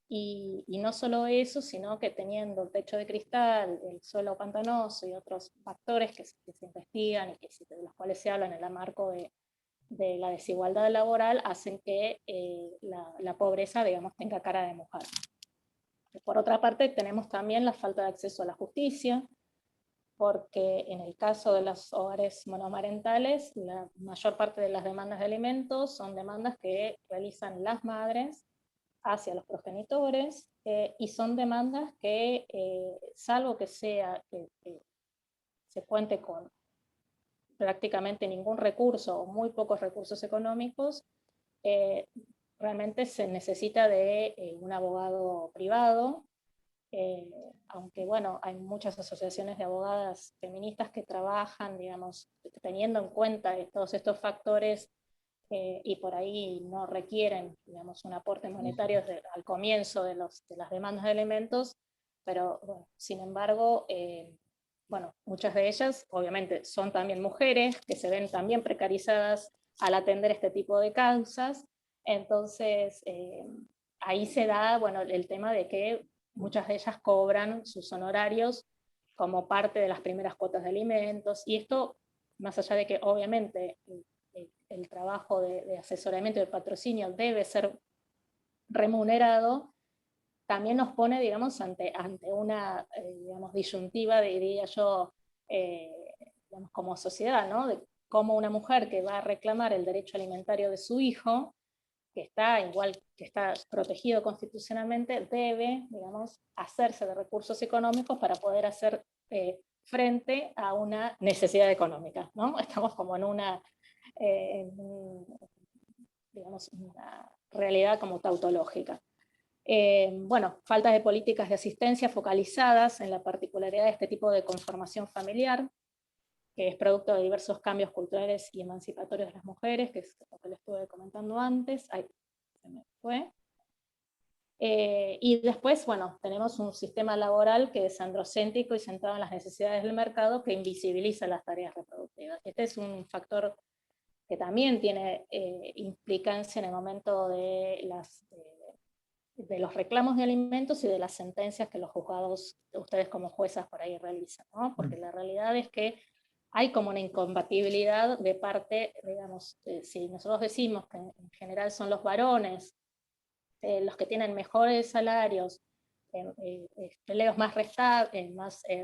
y no solo eso, sino que teniendo el techo de cristal, el suelo pantanoso y otros factores que se investigan y de los cuales se habla en el marco de la desigualdad laboral, hacen que la pobreza, digamos, tenga cara de mujer. Por otra parte, tenemos también la falta de acceso a la justicia, porque en el caso de los hogares monomarentales, la mayor parte de las demandas de alimentos son demandas que realizan las madres hacia los progenitores, y son demandas que, salvo que se cuente con prácticamente ningún recurso o muy pocos recursos económicos, realmente se necesita de un abogado privado, aunque bueno, hay muchas asociaciones de abogadas feministas que trabajan, digamos, teniendo en cuenta todos estos factores, y por ahí no requieren, digamos, un aporte monetario al comienzo de las demandas de alimentos, pero bueno, sin embargo, bueno, muchas de ellas obviamente son también mujeres que se ven también precarizadas al atender este tipo de causas. Entonces ahí se da, bueno, el tema de que muchas de ellas cobran sus honorarios como parte de las primeras cuotas de alimentos, y esto, más allá de que obviamente el trabajo de asesoramiento y de patrocinio debe ser remunerado, también nos pone, digamos, ante una, digamos, disyuntiva, diría yo, digamos, como sociedad, ¿no? De cómo una mujer que va a reclamar el derecho alimentario de su hijo, que está igual, que está protegido constitucionalmente, debe, digamos, hacerse de recursos económicos para poder hacer frente a una necesidad económica, ¿no? Estamos como en una, digamos, una realidad como tautológica. Bueno, falta de políticas de asistencia focalizadas en la particularidad de este tipo de conformación familiar, que es producto de diversos cambios culturales y emancipatorios de las mujeres, que es lo que les estuve comentando antes. Ahí se me fue. Y después, bueno, tenemos un sistema laboral que es androcéntrico y centrado en las necesidades del mercado, que invisibiliza las tareas reproductivas. Este es un factor que también tiene implicancia en el momento de los reclamos de alimentos y de las sentencias que los juzgados, ustedes como juezas por ahí realizan, ¿no? Porque la realidad es que hay como una incompatibilidad de parte, digamos, si nosotros decimos que en general son los varones los que tienen mejores salarios, empleos más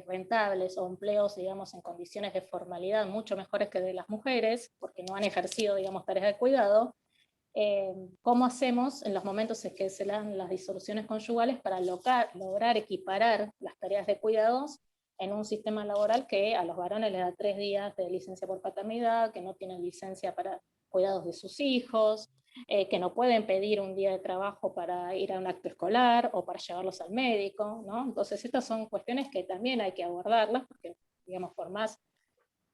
rentables, o empleos, digamos, en condiciones de formalidad mucho mejores que de las mujeres, porque no han ejercido, digamos, tareas de cuidado, ¿cómo hacemos en los momentos en que se dan las disoluciones conyugales para lograr equiparar las tareas de cuidados en un sistema laboral que a los varones les da 3 días de licencia por paternidad, que no tienen licencia para cuidados de sus hijos, que no pueden pedir un día de trabajo para ir a un acto escolar o para llevarlos al médico, ¿no? Entonces estas son cuestiones que también hay que abordarlas, porque, digamos, por más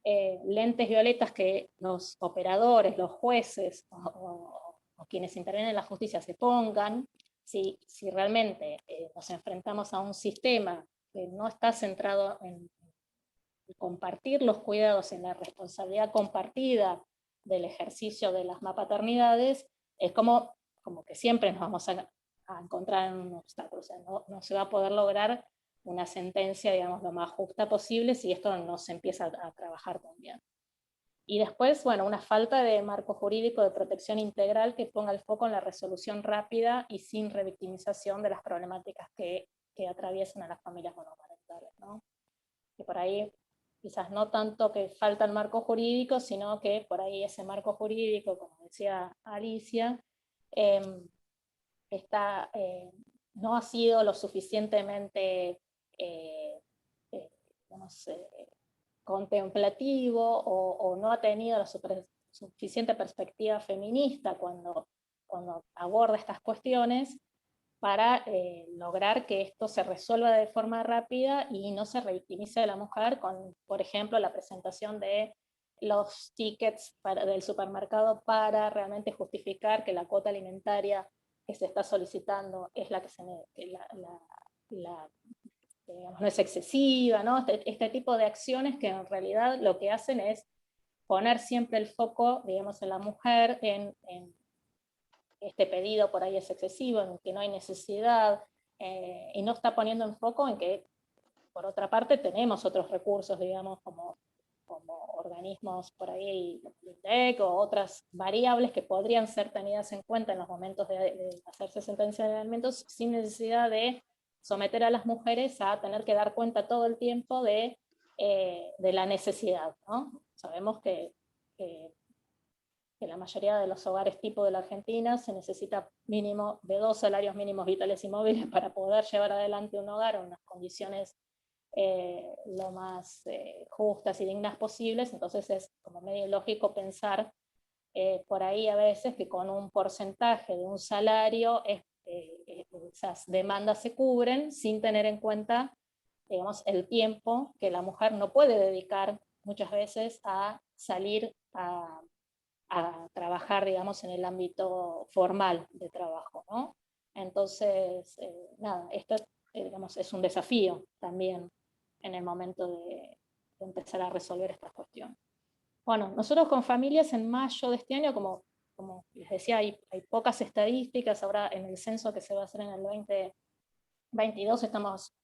lentes violetas que los operadores, los jueces o quienes intervienen en la justicia se pongan, si realmente nos enfrentamos a un sistema que no está centrado en compartir los cuidados, en la responsabilidad compartida del ejercicio de las paternidades, es como que siempre nos vamos a encontrar en un obstáculo. O sea, no se va a poder lograr una sentencia, digamos, lo más justa posible si esto no se empieza a trabajar también. Y después, bueno, una falta de marco jurídico de protección integral que ponga el foco en la resolución rápida y sin revictimización de las problemáticas que atraviesan a las familias monomarentales, ¿no? Que por ahí quizás no tanto que falta el marco jurídico, sino que por ahí ese marco jurídico, como decía Alicia, no ha sido lo suficientemente digamos, contemplativo, o no ha tenido la suficiente perspectiva feminista cuando aborda estas cuestiones, para lograr que esto se resuelva de forma rápida y no se revictimice a la mujer con, por ejemplo, la presentación de los tickets del supermercado para realmente justificar que la cuota alimentaria que se está solicitando es la que digamos, no es excesiva, ¿no? Este tipo de acciones que en realidad lo que hacen es poner siempre el foco, digamos, en la mujer, en este pedido por ahí es excesivo, en que no hay necesidad, y no está poniendo en foco en que, por otra parte, tenemos otros recursos, digamos, como organismos por ahí, INDEC, o otras variables que podrían ser tenidas en cuenta en los momentos de hacerse sentencia de alimentos, sin necesidad de someter a las mujeres a tener que dar cuenta todo el tiempo de la necesidad, ¿no? Sabemos que la mayoría de los hogares tipo de la Argentina se necesita mínimo de 2 salarios mínimos vitales y móviles para poder llevar adelante un hogar en unas condiciones lo más justas y dignas posibles. Entonces es como medio lógico pensar por ahí a veces que con un porcentaje de un salario esas demandas se cubren sin tener en cuenta, digamos, el tiempo que la mujer no puede dedicar muchas veces a salir a trabajar, digamos, en el ámbito formal de trabajo, ¿no? Entonces, nada, esto, digamos, es un desafío también en el momento de empezar a resolver estas cuestiones. Bueno, nosotros con familias en mayo de este año, como les decía, hay pocas estadísticas. Ahora en el censo que se va a hacer en el 2022 estamos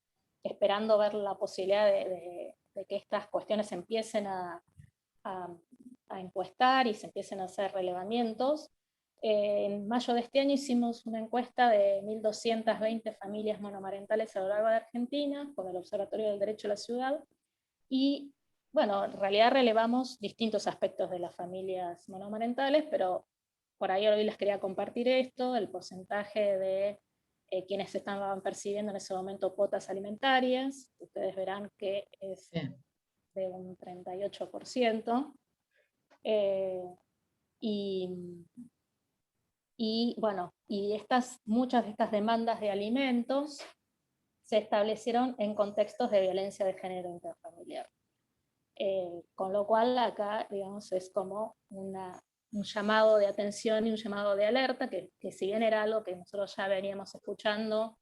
esperando ver la posibilidad de que estas cuestiones empiecen a encuestar y se empiecen a hacer relevamientos. En mayo de este año hicimos una encuesta de 1.220 familias monomarentales a lo largo de Argentina, con el Observatorio del Derecho a la Ciudad, y bueno, en realidad relevamos distintos aspectos de las familias monomarentales, pero por ahí hoy les quería compartir esto, el porcentaje de quienes estaban percibiendo en ese momento cuotas alimentarias. Ustedes verán que es de un 38%. Y bueno, muchas de estas demandas de alimentos se establecieron en contextos de violencia de género intrafamiliar. Con lo cual acá, digamos, es como un llamado de atención y un llamado de alerta, que si bien era algo que nosotros ya veníamos escuchando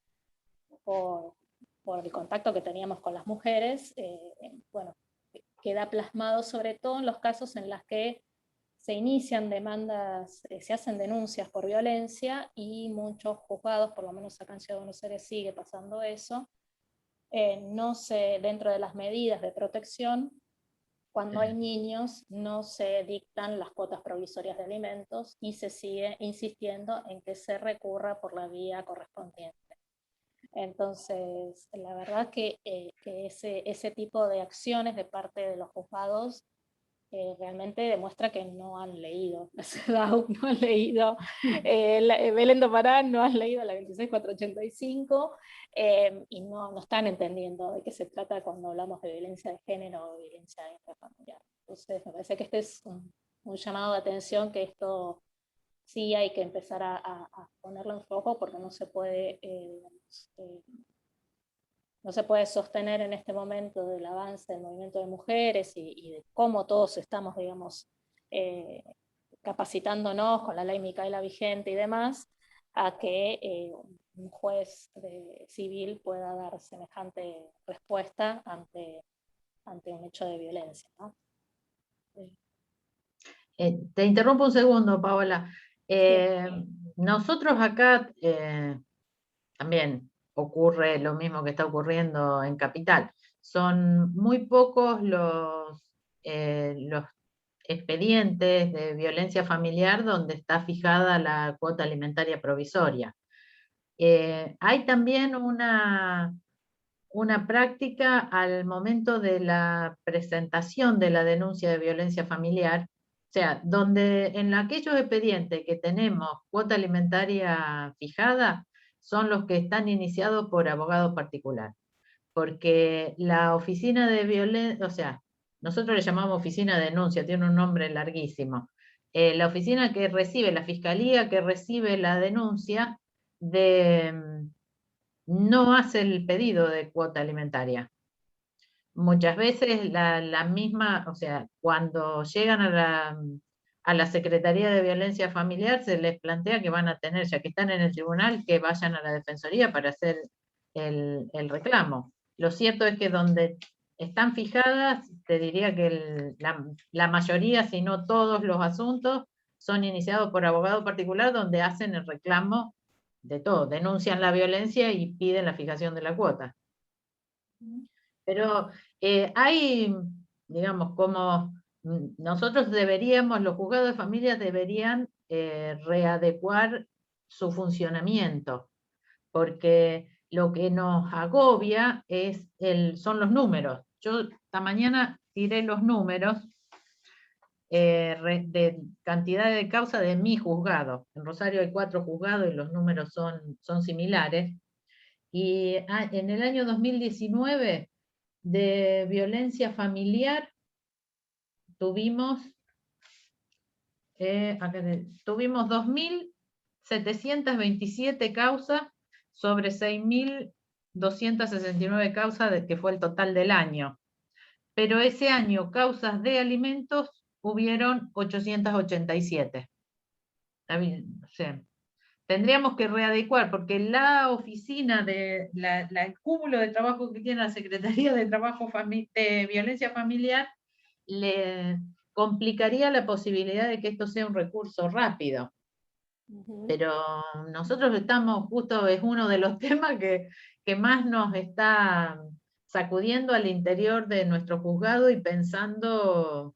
por el contacto que teníamos con las mujeres, bueno, queda plasmado sobre todo en los casos en los que se inician demandas, se hacen denuncias por violencia, y muchos juzgados, por lo menos acá en Ciudad de Buenos Aires sigue pasando eso, dentro de las medidas de protección, cuando hay niños, no se dictan las cuotas provisorias de alimentos y se sigue insistiendo en que se recurra por la vía correspondiente. Entonces, la verdad que ese tipo de acciones de parte de los juzgados realmente demuestra que no han leído la CEDAW, no han leído Belén do Pará, no han leído la 26485, y no están entendiendo de qué se trata cuando hablamos de violencia de género o violencia intrafamiliar. Entonces me parece que este es un llamado de atención, que esto sí hay que empezar a ponerlo en foco, porque no se puede sostener en este momento del avance del movimiento de mujeres y de cómo todos estamos, digamos, capacitándonos con la ley Micaela vigente y demás, a que un juez civil pueda dar semejante respuesta ante un hecho de violencia, ¿no? Te interrumpo un segundo, Paola. Nosotros acá también ocurre lo mismo que está ocurriendo en Capital. Son muy pocos los expedientes de violencia familiar donde está fijada la cuota alimentaria provisoria. Hay también una práctica al momento de la presentación de la denuncia de violencia familiar, o sea, donde en aquellos expedientes que tenemos cuota alimentaria fijada, son los que están iniciados por abogado particular. Porque la oficina de violencia, o sea, nosotros le llamamos oficina de denuncia, tiene un nombre larguísimo. La oficina que recibe, la fiscalía que recibe la denuncia, no hace el pedido de cuota alimentaria. Muchas veces la misma, o sea, cuando llegan a la Secretaría de Violencia Familiar, se les plantea que van a tener, ya que están en el tribunal, que vayan a la Defensoría para hacer el reclamo. Lo cierto es que donde están fijadas, te diría que la mayoría, si no todos los asuntos, son iniciados por abogado particular, donde hacen el reclamo de todo, denuncian la violencia y piden la fijación de la cuota. Pero hay, digamos, como nosotros deberíamos, los juzgados de familia deberían readecuar su funcionamiento, porque lo que nos agobia son los números. Yo esta mañana tiré los números de cantidad de causa de mi juzgado. En Rosario hay 4 juzgados y los números son similares. Y en el año 2019, de violencia familiar, tuvimos 2.727 causas sobre 6.269 causas, que fue el total del año. Pero ese año, causas de alimentos, hubieron 887. O sea, tendríamos que readecuar, porque la oficina el cúmulo de trabajo que tiene la Secretaría de Trabajo de Violencia Familiar le complicaría la posibilidad de que esto sea un recurso rápido. Pero nosotros estamos, justo es uno de los temas que más nos está sacudiendo al interior de nuestro juzgado y pensando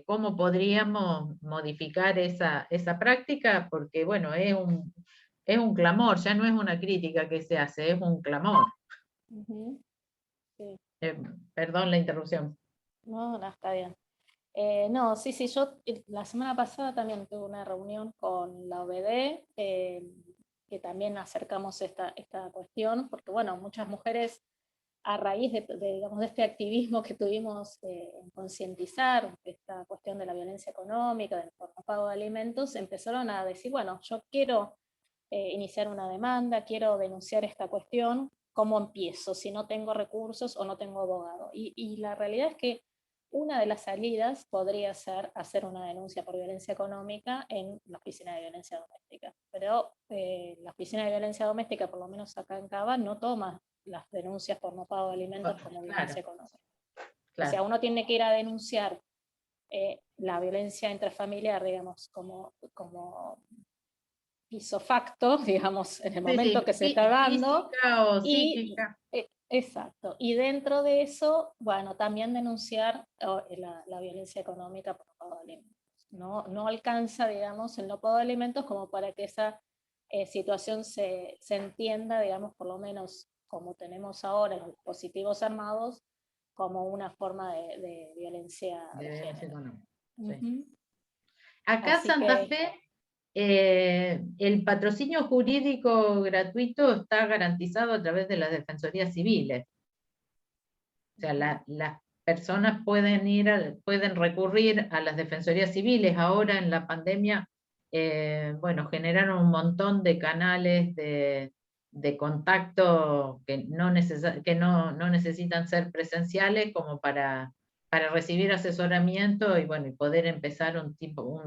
cómo podríamos modificar esa práctica, porque bueno, es un clamor, ya no es una crítica que se hace, es un clamor. Sí. Perdón la interrupción. No, está bien. No, sí, yo la semana pasada también tuve una reunión con la OBD, que también acercamos esta cuestión, porque bueno, muchas mujeres a raíz digamos, de este activismo que tuvimos en concientizar esta cuestión de la violencia económica, del no pago de alimentos, empezaron a decir, bueno, yo quiero iniciar una demanda, quiero denunciar esta cuestión, ¿cómo empiezo? Si no tengo recursos o no tengo abogado. Y la realidad es que una de las salidas podría ser hacer una denuncia por violencia económica en la Oficina de Violencia Doméstica. Pero la Oficina de Violencia Doméstica, por lo menos acá en Cava, no toma las denuncias por no pago de alimentos como violencia económica. Claro. O sea, uno tiene que ir a denunciar la violencia intrafamiliar, digamos, como isofacto, digamos, en el momento que se está dando. Física o psíquica. Exacto. Y dentro de eso, bueno, también denunciar la violencia económica por no pago de alimentos. No alcanza, digamos, el no pago de alimentos como para que esa situación se entienda, digamos, por lo menos como tenemos ahora los dispositivos armados, como una forma de violencia de género. Económica. Sí. Acá en Santa Fe, el patrocinio jurídico gratuito está garantizado a través de las defensorías civiles. O sea, las personas pueden recurrir a las defensorías civiles. Ahora en la pandemia, bueno, generaron un montón de canales de contacto que no necesitan ser presenciales como para recibir asesoramiento y bueno, y poder empezar un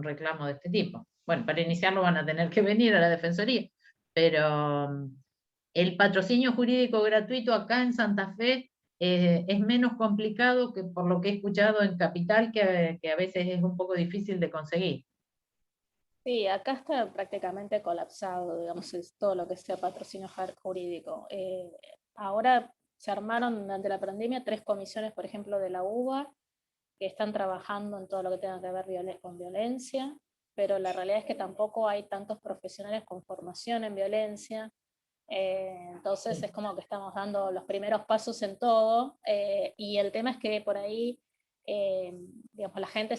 reclamo de este tipo. Bueno, para iniciarlo van a tener que venir a la defensoría, pero el patrocinio jurídico gratuito acá en Santa Fe es menos complicado que por lo que he escuchado en Capital, que a veces es un poco difícil de conseguir. Sí, acá está prácticamente colapsado, digamos, es todo lo que sea patrocinio jurídico. Ahora se armaron durante la pandemia 3 comisiones, por ejemplo, de la UBA, que están trabajando en todo lo que tenga que ver con violencia, pero la realidad es que tampoco hay tantos profesionales con formación en violencia. Entonces es como que estamos dando los primeros pasos en todo, y el tema es que por ahí digamos, la gente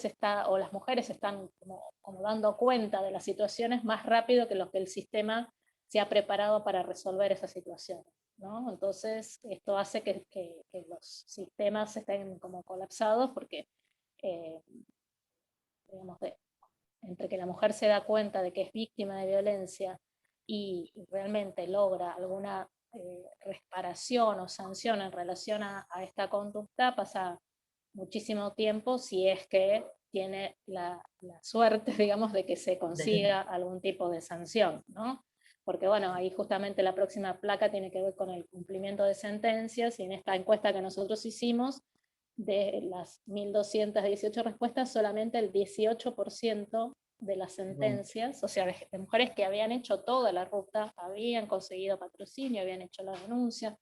o las mujeres se están como dando cuenta de las situaciones más rápido que lo que el sistema se ha preparado para resolver esas situaciones, ¿no? Entonces esto hace que los sistemas estén como colapsados porque digamos, entre que la mujer se da cuenta de que es víctima de violencia y realmente logra alguna reparación o sanción en relación a esta conducta, pasa muchísimo tiempo si es que tiene la suerte, digamos, de que se consiga algún tipo de sanción, ¿no? Porque bueno, ahí justamente la próxima placa tiene que ver con el cumplimiento de sentencias, y en esta encuesta que nosotros hicimos, de las 1.218 respuestas, solamente el 18% de las sentencias, o sea, de mujeres que habían hecho toda la ruta, habían conseguido patrocinio, habían hecho la denuncia,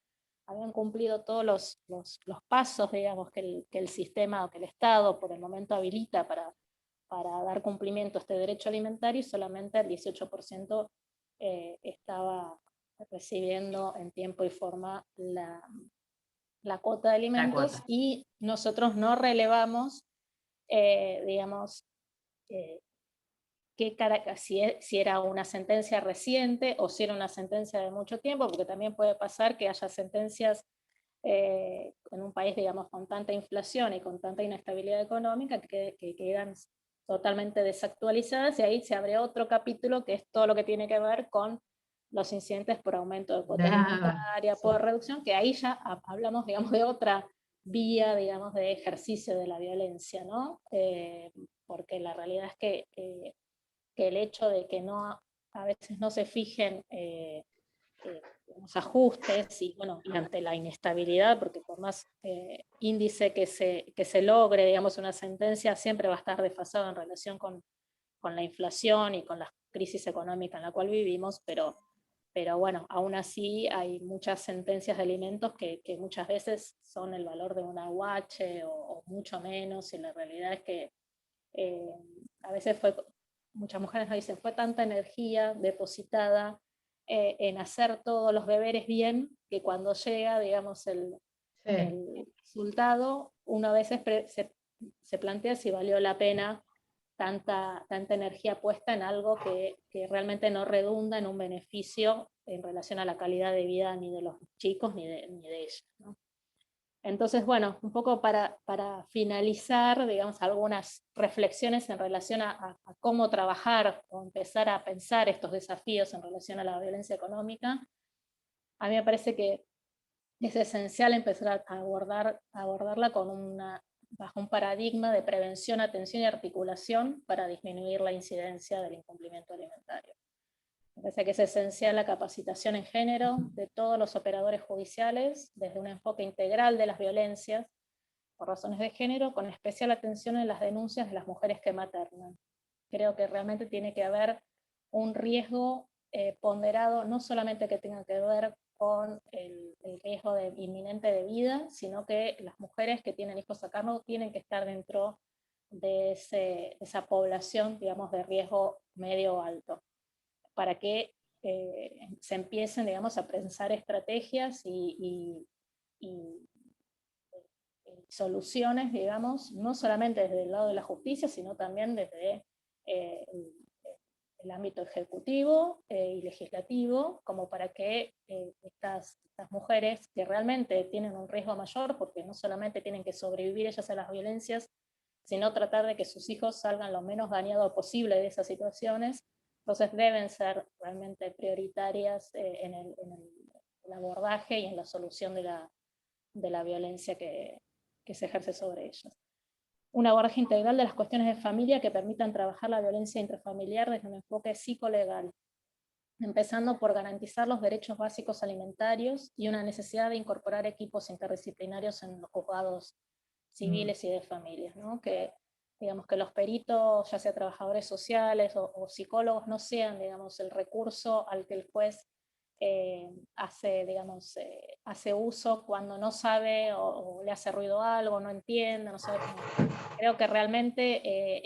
habían cumplido todos los pasos, digamos, que el sistema o que el Estado por el momento habilita para dar cumplimiento a este derecho alimentario, y solamente el 18% estaba recibiendo en tiempo y forma la cuota de alimentos, cuota. y nosotros no relevamos, digamos, si era una sentencia reciente o si era una sentencia de mucho tiempo, porque también puede pasar que haya sentencias en un país, digamos, con tanta inflación y con tanta inestabilidad económica que quedan totalmente desactualizadas, y ahí se abre otro capítulo que es todo lo que tiene que ver con los incidentes por aumento de cuota alimentaria, por reducción, que ahí ya hablamos, digamos, de otra vía, digamos, de ejercicio de la violencia, ¿no? Porque la realidad es que el hecho de que a veces no se fijen los ajustes, y bueno, y ante la inestabilidad, porque por más índice que se logre, digamos, una sentencia, siempre va a estar desfasado en relación con la inflación y con la crisis económica en la cual vivimos, pero bueno, aún así hay muchas sentencias de alimentos que muchas veces son el valor de una UH o mucho menos, y la realidad es que a veces muchas mujeres nos dicen, fue tanta energía depositada en hacer todos los deberes bien, que cuando llega, digamos, el resultado, uno a veces se plantea si valió la pena tanta energía puesta en algo que realmente no redunda en un beneficio en relación a la calidad de vida ni de los chicos ni de ellas, ¿no? Entonces, bueno, un poco para finalizar, digamos, algunas reflexiones en relación a cómo trabajar o empezar a pensar estos desafíos en relación a la violencia económica. A mí me parece que es esencial empezar a abordarla bajo un paradigma de prevención, atención y articulación para disminuir la incidencia del incumplimiento alimentario. Me parece que es esencial la capacitación en género de todos los operadores judiciales, desde un enfoque integral de las violencias por razones de género, con especial atención en las denuncias de las mujeres que maternan. Creo que realmente tiene que haber un riesgo ponderado, no solamente que tenga que ver con el riesgo inminente de vida, sino que las mujeres que tienen hijos a cargo tienen que estar dentro de esa población, digamos, de riesgo medio o alto, para que se empiecen, digamos, a pensar estrategias y soluciones, digamos, no solamente desde el lado de la justicia, sino también desde el ámbito ejecutivo y legislativo, como para que estas mujeres que realmente tienen un riesgo mayor, porque no solamente tienen que sobrevivir ellas a las violencias, sino tratar de que sus hijos salgan lo menos dañados posible de esas situaciones, entonces deben ser realmente prioritarias en el abordaje y en la solución de la violencia que se ejerce sobre ellas. Un abordaje integral de las cuestiones de familia que permitan trabajar la violencia intrafamiliar desde un enfoque psicolegal, empezando por garantizar los derechos básicos alimentarios y una necesidad de incorporar equipos interdisciplinarios en los juzgados civiles y de familias, ¿no? Que, digamos, que los peritos, ya sea trabajadores sociales o psicólogos, no sean, digamos, el recurso al que el juez hace uso cuando no sabe o le hace ruido algo, no entiende, no sabe cómo. Creo que realmente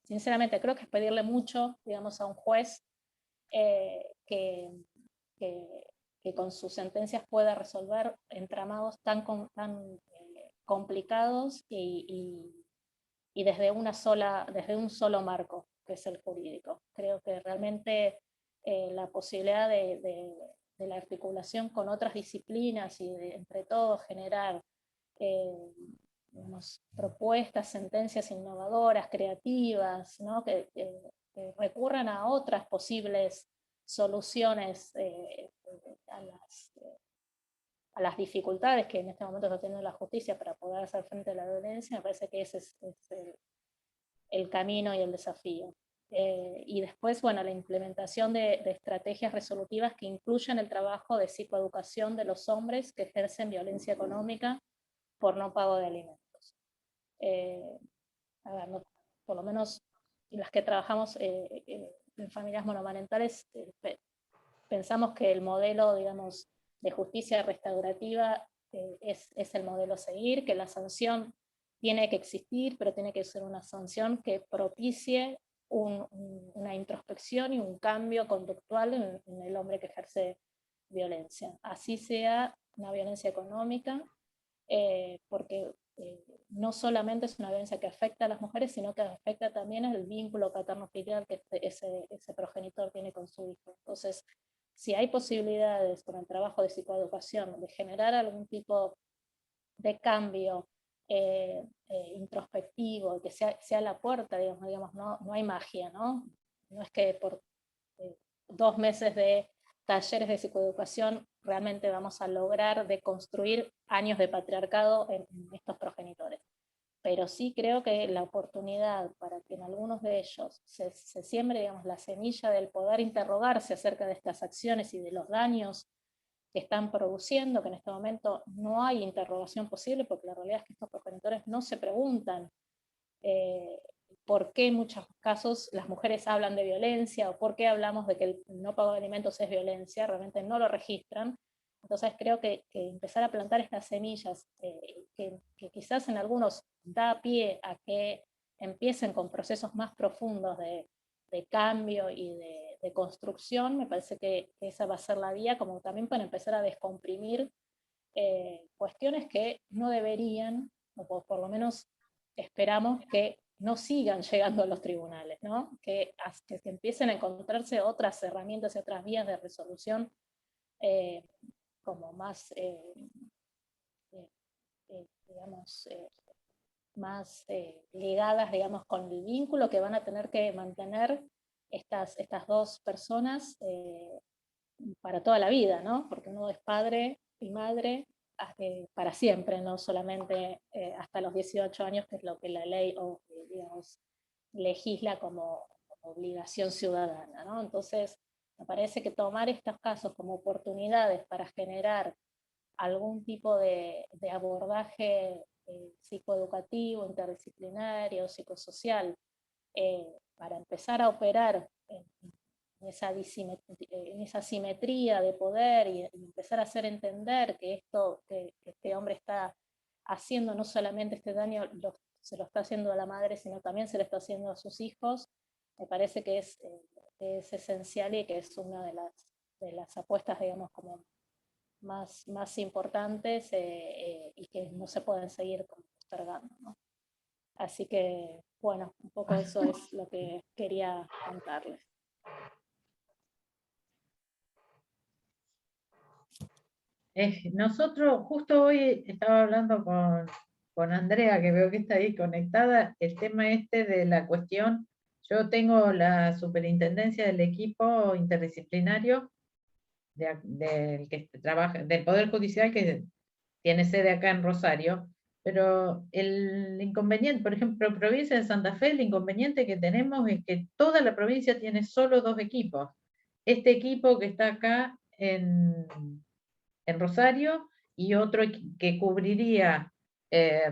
sinceramente, creo que es pedirle mucho, digamos, a un juez que con sus sentencias pueda resolver entramados tan complicados y desde desde un solo marco, que es el jurídico. Creo que realmente la posibilidad de la articulación con otras disciplinas y entre todos generar propuestas, sentencias innovadoras, creativas, ¿no? que recurran a otras posibles soluciones a las dificultades que en este momento está teniendo la justicia para poder hacer frente a la violencia. Me parece que ese es el camino y el desafío. Y después, bueno, la implementación de estrategias resolutivas que incluyan el trabajo de psicoeducación de los hombres que ejercen violencia económica por no pago de alimentos. A ver, por lo menos las que trabajamos en familias monomarentales, pensamos que el modelo, digamos, de justicia restaurativa es el modelo a seguir, que la sanción tiene que existir, pero tiene que ser una sanción que propicie una introspección y un cambio conductual en el hombre que ejerce violencia. Así sea una violencia económica, porque no solamente es una violencia que afecta a las mujeres, sino que afecta también el vínculo paterno-filial que ese progenitor tiene con su hijo. Entonces, si hay posibilidades con el trabajo de psicoeducación de generar algún tipo de cambio introspectivo, que sea la puerta, digamos no hay magia, ¿no? No es que por 2 meses de talleres de psicoeducación realmente vamos a lograr deconstruir años de patriarcado en estos progenitores. Pero sí creo que la oportunidad para que en algunos de ellos se siembre, digamos, la semilla del poder interrogarse acerca de estas acciones y de los daños que están produciendo, que en este momento no hay interrogación posible, porque la realidad es que estos progenitores no se preguntan por qué en muchos casos las mujeres hablan de violencia, o por qué hablamos de que el no pago de alimentos es violencia, realmente no lo registran. Entonces creo que empezar a plantar estas semillas, que quizás en algunos da pie a que empiecen con procesos más profundos de cambio y de construcción, me parece que esa va a ser la vía, como también para empezar a descomprimir cuestiones que no deberían, o por lo menos esperamos que no sigan llegando a los tribunales, ¿no? Que empiecen a encontrarse otras herramientas y otras vías de resolución como más, digamos, más ligadas, digamos, con el vínculo que van a tener que mantener estas 2 personas para toda la vida, ¿no? Porque uno es padre y madre para siempre, no solamente hasta los 18 años, que es lo que la ley, digamos, legisla como obligación ciudadana, ¿no? Entonces, me parece que tomar estos casos como oportunidades para generar algún tipo de abordaje psicoeducativo, interdisciplinario, psicosocial, para empezar a operar en esa simetría de poder y empezar a hacer entender que este hombre está haciendo no solamente este daño, se lo está haciendo a la madre, sino también se lo está haciendo a sus hijos, me parece que es esencial y que es una de las apuestas, digamos, como más importantes y que no se pueden seguir postergando, ¿no? Así que, bueno, un poco eso es lo que quería contarles. Nosotros justo hoy estaba hablando con Andrea, que veo que está ahí conectada, el tema de la cuestión. Yo tengo la superintendencia del equipo interdisciplinario del que trabaja, del Poder Judicial, que tiene sede acá en Rosario, pero el inconveniente, por ejemplo, provincia de Santa Fe, el inconveniente que tenemos es que toda la provincia tiene solo 2 equipos. Este equipo que está acá en Rosario, y otro que cubriría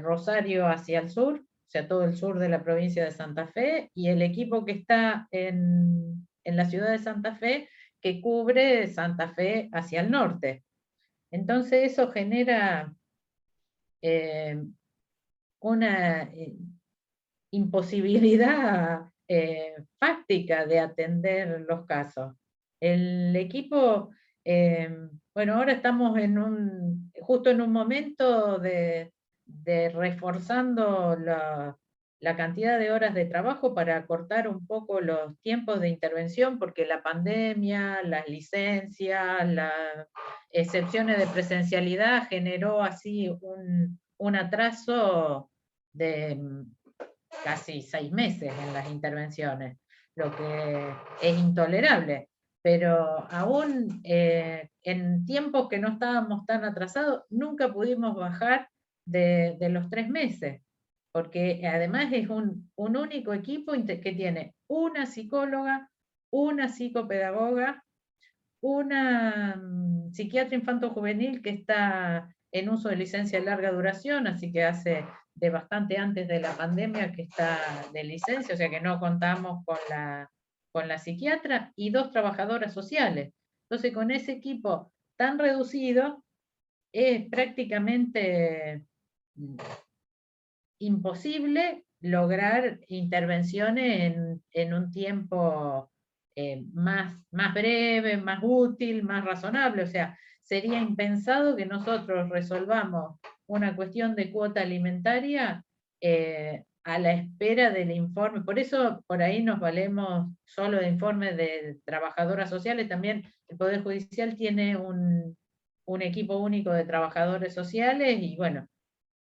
Rosario hacia el sur, o sea, todo el sur de la provincia de Santa Fe, y el equipo que está en la ciudad de Santa Fe, que cubre Santa Fe hacia el norte. Entonces eso genera una imposibilidad fáctica de atender los casos. El equipo, bueno, ahora estamos justo en un momento de reforzando la cantidad de horas de trabajo para acortar un poco los tiempos de intervención, porque la pandemia, las licencias, las excepciones de presencialidad generó así un atraso de casi 6 meses en las intervenciones, lo que es intolerable. Pero aún en tiempos que no estábamos tan atrasados, nunca pudimos bajar de los 3 meses, porque además es un único equipo que tiene una psicóloga, una psicopedagoga, una psiquiatra infanto-juvenil que está en uso de licencia de larga duración, así que hace de bastante antes de la pandemia que está de licencia, o sea que no contamos con la psiquiatra, y 2 trabajadoras sociales. Entonces, con ese equipo tan reducido, es prácticamente imposible lograr intervenciones en un tiempo más breve, más útil, más razonable. O sea, sería impensado que nosotros resolvamos una cuestión de cuota alimentaria a la espera del informe. Por eso, por ahí nos valemos solo de informes de trabajadoras sociales. También el Poder Judicial tiene un equipo único de trabajadores sociales, y bueno,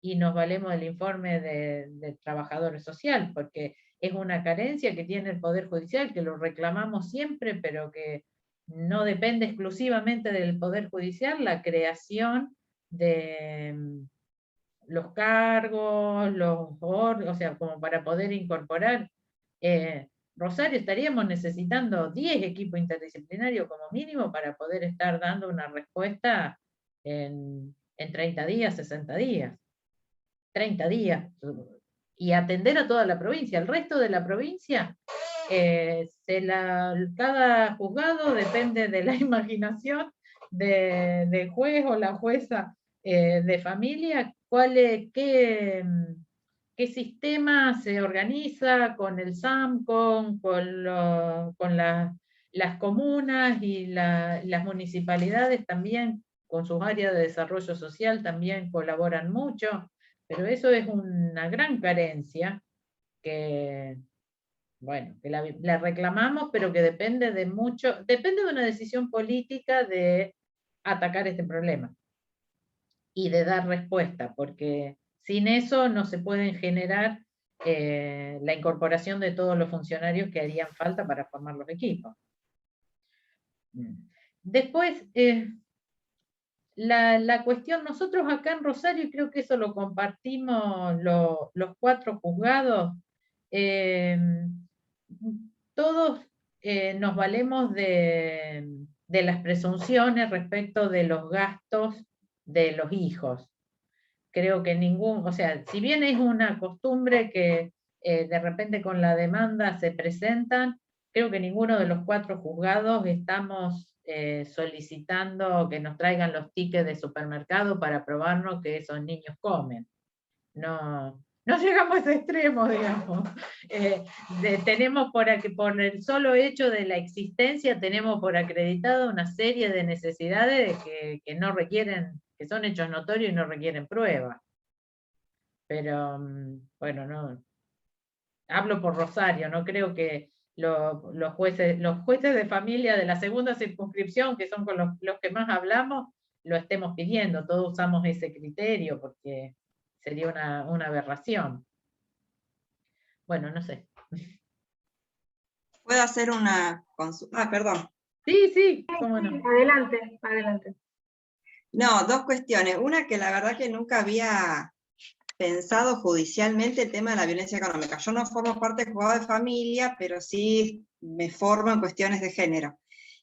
y nos valemos del informe de trabajadores social, porque es una carencia que tiene el Poder Judicial, que lo reclamamos siempre, pero que no depende exclusivamente del Poder Judicial, la creación de los cargos, o sea, como para poder incorporar. Rosario, estaríamos necesitando 10 equipos interdisciplinarios como mínimo para poder estar dando una respuesta en 30 días, 60 días. 30 días, y atender a toda la provincia. El resto de la provincia, cada juzgado depende de la imaginación del juez o la jueza de familia, qué sistema se organiza con el SAMCON, con las comunas y las municipalidades también, con sus áreas de desarrollo social, también colaboran mucho. Pero eso es una gran carencia que, bueno, que la reclamamos, pero que depende de una decisión política de atacar este problema y de dar respuesta, porque sin eso no se pueden generar la incorporación de todos los funcionarios que harían falta para formar los equipos. Después, la cuestión, nosotros acá en Rosario, y creo que eso lo compartimos los 4 juzgados, todos nos valemos de las presunciones respecto de los gastos de los hijos. Creo que o sea, si bien es una costumbre que de repente con la demanda se presentan, creo que ninguno de los 4 juzgados estamos solicitando que nos traigan los tickets de supermercado para probarnos que esos niños comen. No llegamos a ese extremo, digamos. Tenemos por el solo hecho de la existencia, tenemos por acreditado una serie de necesidades que no requieren, que son hechos notorios y no requieren prueba. Pero, bueno, no. Hablo por Rosario, no creo que los jueces de familia de la segunda circunscripción, que son con los que más hablamos, lo estemos pidiendo. Todos usamos ese criterio porque sería una aberración. Bueno, no sé. ¿Puedo hacer una consulta? Perdón. Sí, cómo no. Adelante. No, 2 cuestiones. Una, que la verdad que nunca había pensado judicialmente el tema de la violencia económica. Yo no formo parte del juzgado de familia, pero sí me formo en cuestiones de género.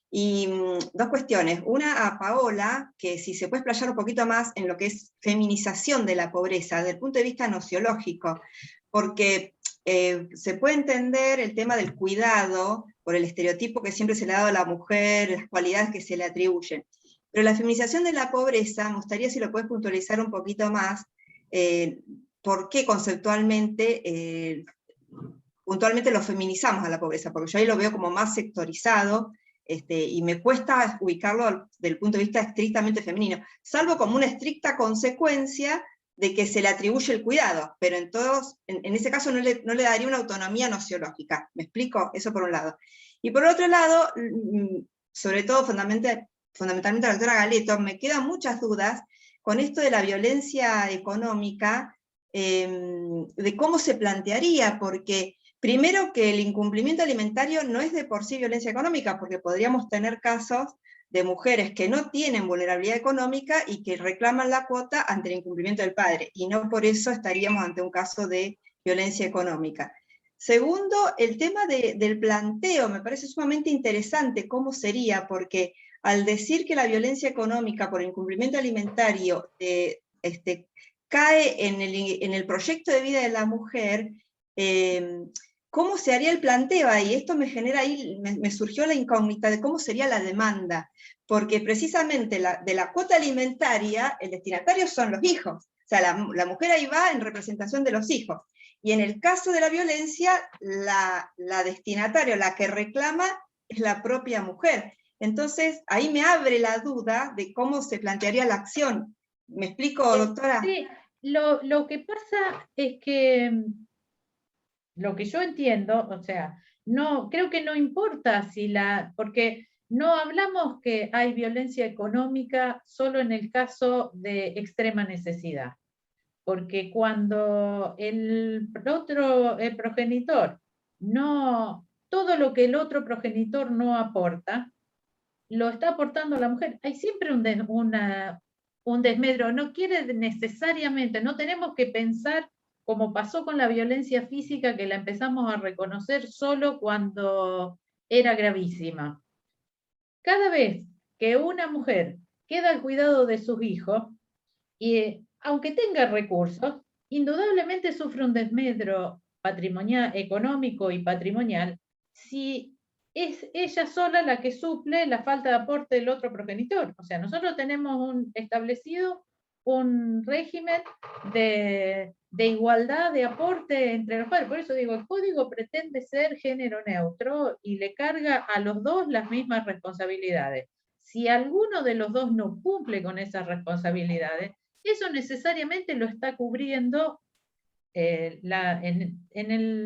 Y 2 cuestiones. Una a Paola, que si se puede explayar un poquito más en lo que es feminización de la pobreza, desde el punto de vista nociológico, porque se puede entender el tema del cuidado por el estereotipo que siempre se le ha dado a la mujer, las cualidades que se le atribuyen. Pero la feminización de la pobreza, me gustaría si lo puedes puntualizar un poquito más, por qué conceptualmente, puntualmente lo feminizamos a la pobreza, porque yo ahí lo veo como más sectorizado, y me cuesta ubicarlo desde el punto de vista estrictamente femenino, salvo como una estricta consecuencia de que se le atribuye el cuidado, pero en ese caso no le daría una autonomía nociológica. ¿Me explico? Eso por un lado. Y por otro lado, sobre todo fundamentalmente la doctora Galeto, me quedan muchas dudas con esto de la violencia económica, de cómo se plantearía, porque primero que el incumplimiento alimentario no es de por sí violencia económica, porque podríamos tener casos de mujeres que no tienen vulnerabilidad económica y que reclaman la cuota ante el incumplimiento del padre, y no por eso estaríamos ante un caso de violencia económica. Segundo, el tema del planteo, me parece sumamente interesante cómo sería, porque al decir que la violencia económica por el incumplimiento alimentario cae en el proyecto de vida de la mujer, ¿cómo se haría el planteo ahí? Esto me genera ahí, me surgió la incógnita de cómo sería la demanda, porque precisamente de la cuota alimentaria, el destinatario son los hijos, o sea, la mujer ahí va en representación de los hijos, y en el caso de la violencia, la destinataria, la que reclama, es la propia mujer. Entonces, ahí me abre la duda de cómo se plantearía la acción. ¿Me explico, doctora? Sí, lo que pasa es que lo que yo entiendo, o sea, no, creo que no importa porque no hablamos que hay violencia económica solo en el caso de extrema necesidad, porque cuando el otro progenitor todo lo que el otro progenitor no aporta, lo está aportando la mujer. Hay siempre un desmedro, no quiere necesariamente, no tenemos que pensar como pasó con la violencia física, que la empezamos a reconocer solo cuando era gravísima. Cada vez que una mujer queda al cuidado de sus hijos, y aunque tenga recursos, indudablemente sufre un desmedro patrimonial, económico y patrimonial, si es ella sola la que suple la falta de aporte del otro progenitor. O sea, nosotros tenemos establecido un régimen de igualdad de aporte entre los padres. Por eso digo, el código pretende ser género neutro y le carga a los dos las mismas responsabilidades. Si alguno de los dos no cumple con esas responsabilidades, eso necesariamente lo está cubriendo en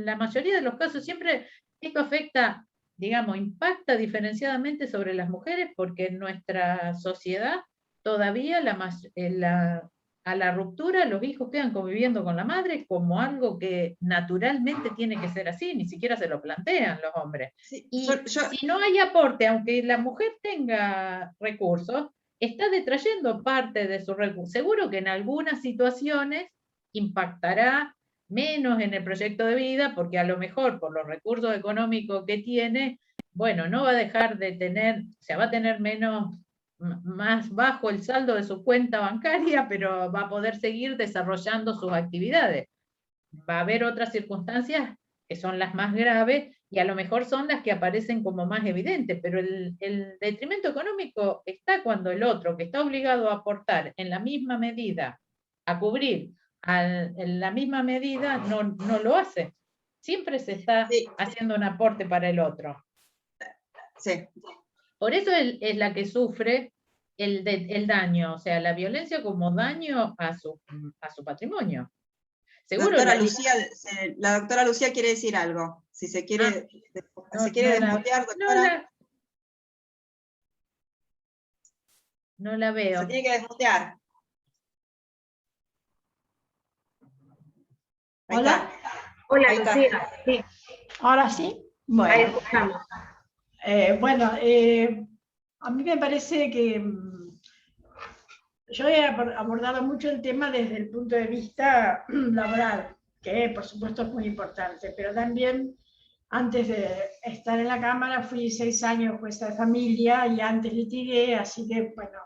la mayoría de los casos. Siempre esto afecta, digamos, impacta diferenciadamente sobre las mujeres, porque en nuestra sociedad todavía a la ruptura los hijos quedan conviviendo con la madre como algo que naturalmente tiene que ser así, ni siquiera se lo plantean los hombres. Sí, Y si no hay aporte, aunque la mujer tenga recursos, está detrayendo parte de su recurso. Seguro que en algunas situaciones impactará menos en el proyecto de vida, porque a lo mejor por los recursos económicos que tiene, bueno, no va a dejar de tener, o sea, va a tener más bajo el saldo de su cuenta bancaria, pero va a poder seguir desarrollando sus actividades. Va a haber otras circunstancias que son las más graves y a lo mejor son las que aparecen como más evidentes, pero el detrimento económico está cuando el otro, que está obligado a aportar en la misma medida, a cubrir en la misma medida, no lo hace. Siempre se está haciendo un aporte para el otro. Sí. Por eso es la que sufre el daño, o sea, la violencia como daño a su patrimonio. Seguro, la doctora Lucía quiere decir algo. Si se quiere, desmutear, doctora. No la veo. Se tiene que desmutear. Ahí Hola. está. Hola, Ahí está. Lucía. Sí, Ahora sí. Bueno, ahí escuchamos. A mí me parece que yo he abordado mucho el tema desde el punto de vista laboral, que por supuesto es muy importante, pero también antes de estar en la Cámara fui 6 años jueza de familia y antes litigué, así que bueno,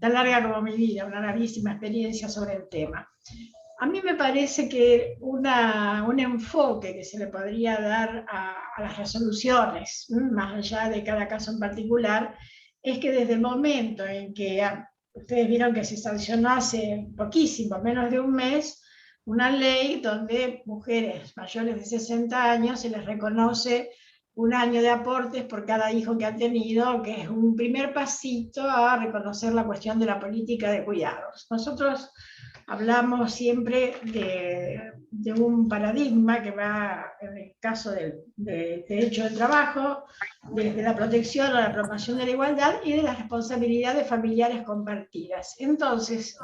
tan larga como mi vida, una larguísima experiencia sobre el tema. A mí me parece que un enfoque que se le podría dar a las resoluciones, más allá de cada caso en particular, es que desde el momento en que ustedes vieron que se sancionó hace poquísimo, menos de un mes, una ley donde mujeres mayores de 60 años se les reconoce 1 año de aportes por cada hijo que han tenido, que es un primer pasito a reconocer la cuestión de la política de cuidados. Nosotros hablamos siempre de un paradigma que va, en el caso del derecho del trabajo, desde la protección a la promoción de la igualdad y de las responsabilidades familiares compartidas. Entonces,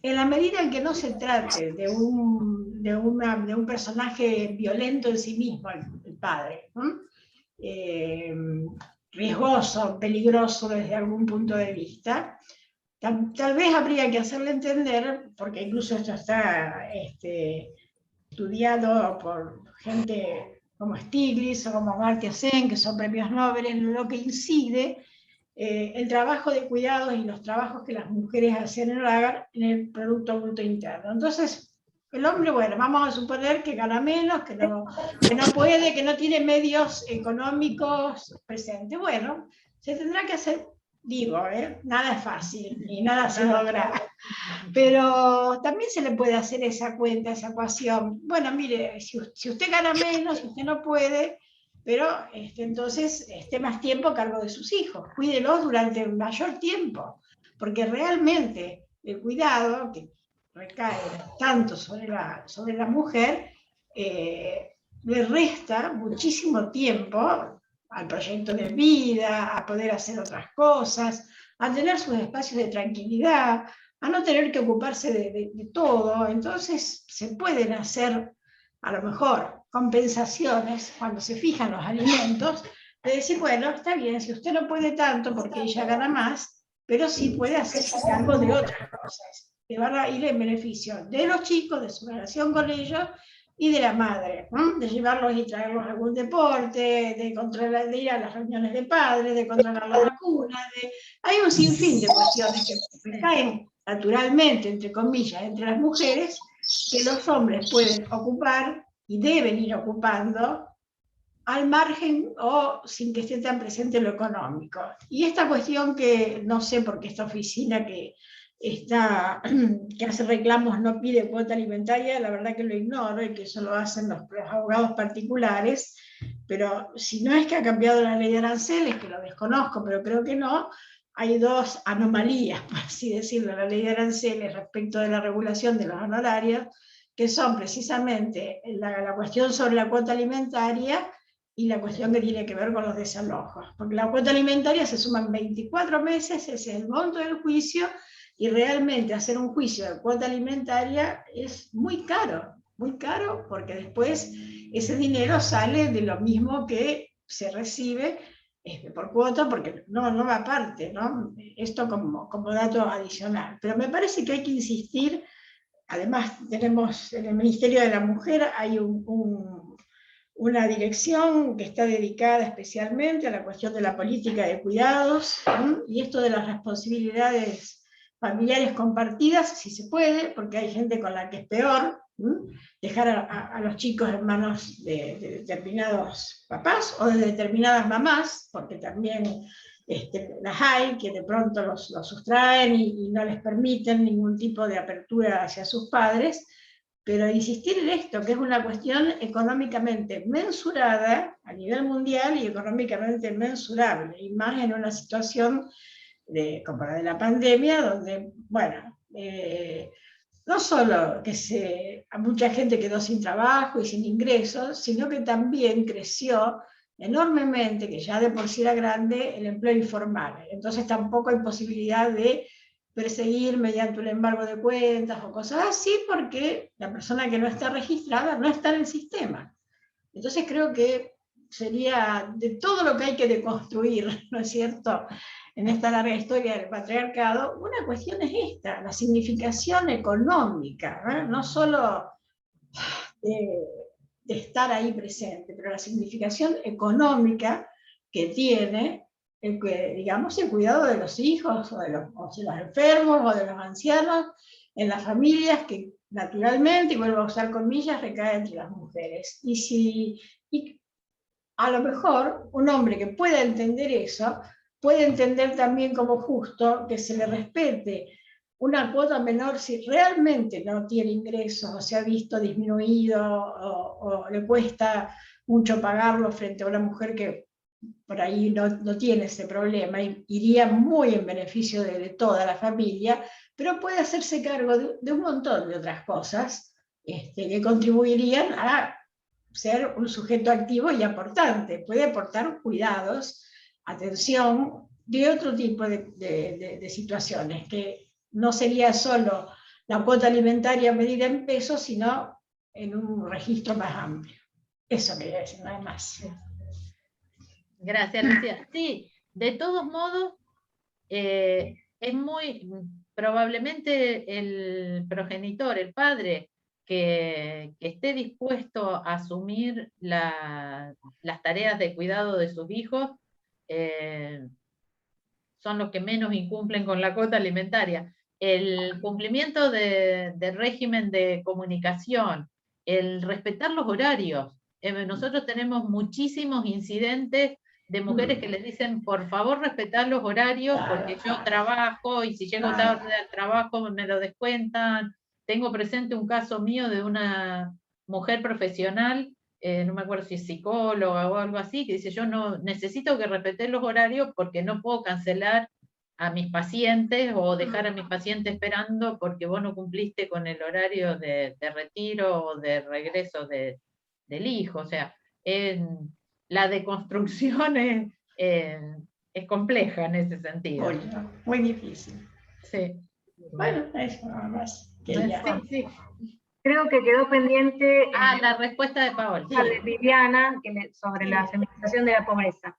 en la medida en que no se trate de un personaje violento en sí mismo, el padre, riesgoso, peligroso desde algún punto de vista, tal vez habría que hacerle entender, porque incluso esto está estudiado por gente como Stiglitz o como Amartya Sen, que son premios Nobel, en lo que incide el trabajo de cuidados y los trabajos que las mujeres hacen en el hogar en el Producto Bruto Interno. Entonces, el hombre, bueno, vamos a suponer que gana menos, que no puede, que no tiene medios económicos presentes. Bueno, se tendrá que hacer, digo, nada es fácil y nada se logra. Pero también se le puede hacer esa cuenta, esa ecuación. Bueno, mire, si usted gana menos, si usted no puede, pero entonces esté más tiempo a cargo de sus hijos, cuídelos durante un mayor tiempo, porque realmente el cuidado que recae tanto sobre la mujer, le resta muchísimo tiempo al proyecto de vida, a poder hacer otras cosas, a tener sus espacios de tranquilidad, a no tener que ocuparse de todo. Entonces se pueden hacer a lo mejor compensaciones cuando se fijan los alimentos, de decir, bueno, está bien, si usted no puede tanto porque ella gana más, pero sí puede hacerse cargo de otras cosas que van a ir en beneficio de los chicos, de su relación con ellos y de la madre, ¿no? De llevarlos y traerlos a algún deporte, de ir a las reuniones de padres, de controlar la vacuna, hay un sinfín de cuestiones que recaen naturalmente, entre comillas, entre las mujeres, que los hombres pueden ocupar y deben ir ocupando al margen o sin que esté tan presente lo económico. Y esta cuestión que no sé por qué esta oficina que hace reclamos no pide cuota alimentaria, la verdad que lo ignoro y que eso lo hacen los abogados particulares, pero si no es que ha cambiado la ley de aranceles, que lo desconozco, pero creo que no, hay dos anomalías, por así decirlo, en la ley de aranceles respecto de la regulación de los honorarios, que son precisamente la cuestión sobre la cuota alimentaria y la cuestión que tiene que ver con los desalojos. Porque la cuota alimentaria se suman 24 meses, ese es el monto del juicio, y realmente hacer un juicio de cuota alimentaria es muy caro porque después ese dinero sale de lo mismo que se recibe por cuota, porque no va aparte, ¿no? Esto como dato adicional. Pero me parece que hay que insistir. Además, tenemos en el Ministerio de la Mujer, hay una dirección que está dedicada especialmente a la cuestión de la política de cuidados, y esto de las responsabilidades familiares compartidas, si se puede, porque hay gente con la que es peor, dejar a los chicos en manos de determinados papás o de determinadas mamás, porque también las hay que de pronto los sustraen y no les permiten ningún tipo de apertura hacia sus padres. Pero insistir en esto, que es una cuestión económicamente mensurada a nivel mundial y económicamente mensurable, y más en una situación como la de la pandemia, donde, bueno, no solo que a mucha gente quedó sin trabajo y sin ingresos, sino que también creció enormemente, que ya de por sí era grande, el empleo informal. Entonces tampoco hay posibilidad de perseguir mediante un embargo de cuentas o cosas así, porque la persona que no está registrada no está en el sistema. Entonces creo que sería de todo lo que hay que deconstruir, ¿no es cierto?, en esta larga historia del patriarcado, una cuestión es esta, la significación económica, ¿eh? No solo de estar ahí presente, pero la significación económica que tiene digamos, el cuidado de los hijos, o de los enfermos, o de los ancianos, en las familias que naturalmente, y vuelvo a usar comillas, recae entre las mujeres. Y a lo mejor un hombre que pueda entender eso, puede entender también como justo que se le respete una cuota menor si realmente no tiene ingresos o se ha visto disminuido o le cuesta mucho pagarlo frente a una mujer que por ahí no tiene ese problema, y iría muy en beneficio de toda la familia, pero puede hacerse cargo de un montón de otras cosas que contribuirían a ser un sujeto activo y aportante. Puede aportar cuidados, atención, de otro tipo de situaciones, que no sería solo la cuota alimentaria medida en pesos, sino en un registro más amplio. Eso quería decir, nada más. Gracias, Lucía. Sí, de todos modos, es muy, probablemente el progenitor, el padre, que esté dispuesto a asumir las tareas de cuidado de sus hijos, son los que menos incumplen con la cuota alimentaria. El cumplimiento del régimen de comunicación, el respetar los horarios. Nosotros tenemos muchísimos incidentes de mujeres que les dicen, por favor, respetar los horarios porque yo trabajo y si llego tarde al trabajo me lo descuentan. Tengo presente un caso mío de una mujer profesional, no me acuerdo si es psicóloga o algo así, que dice, yo no necesito que respetes los horarios porque no puedo cancelar a mis pacientes o dejar a mis pacientes esperando porque vos no cumpliste con el horario de retiro o de regreso del hijo. O sea, la deconstrucción es compleja en ese sentido. Muy difícil. Sí. Bueno, eso nada más. Sí. Creo que quedó pendiente la respuesta de Paola. la de Viviana sobre la feminización de la pobreza.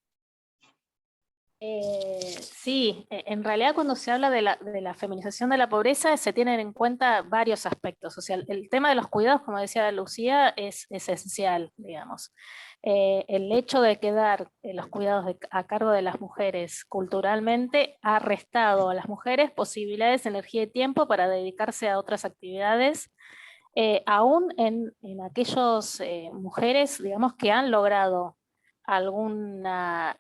Sí, en realidad cuando se habla de la feminización de la pobreza se tienen en cuenta varios aspectos. O sea, el tema de los cuidados, como decía Lucía, es esencial, digamos. El hecho de quedar los cuidados a cargo de las mujeres culturalmente ha restado a las mujeres posibilidades, energía y tiempo para dedicarse a otras actividades, aún en aquellas mujeres, digamos, que han logrado alguna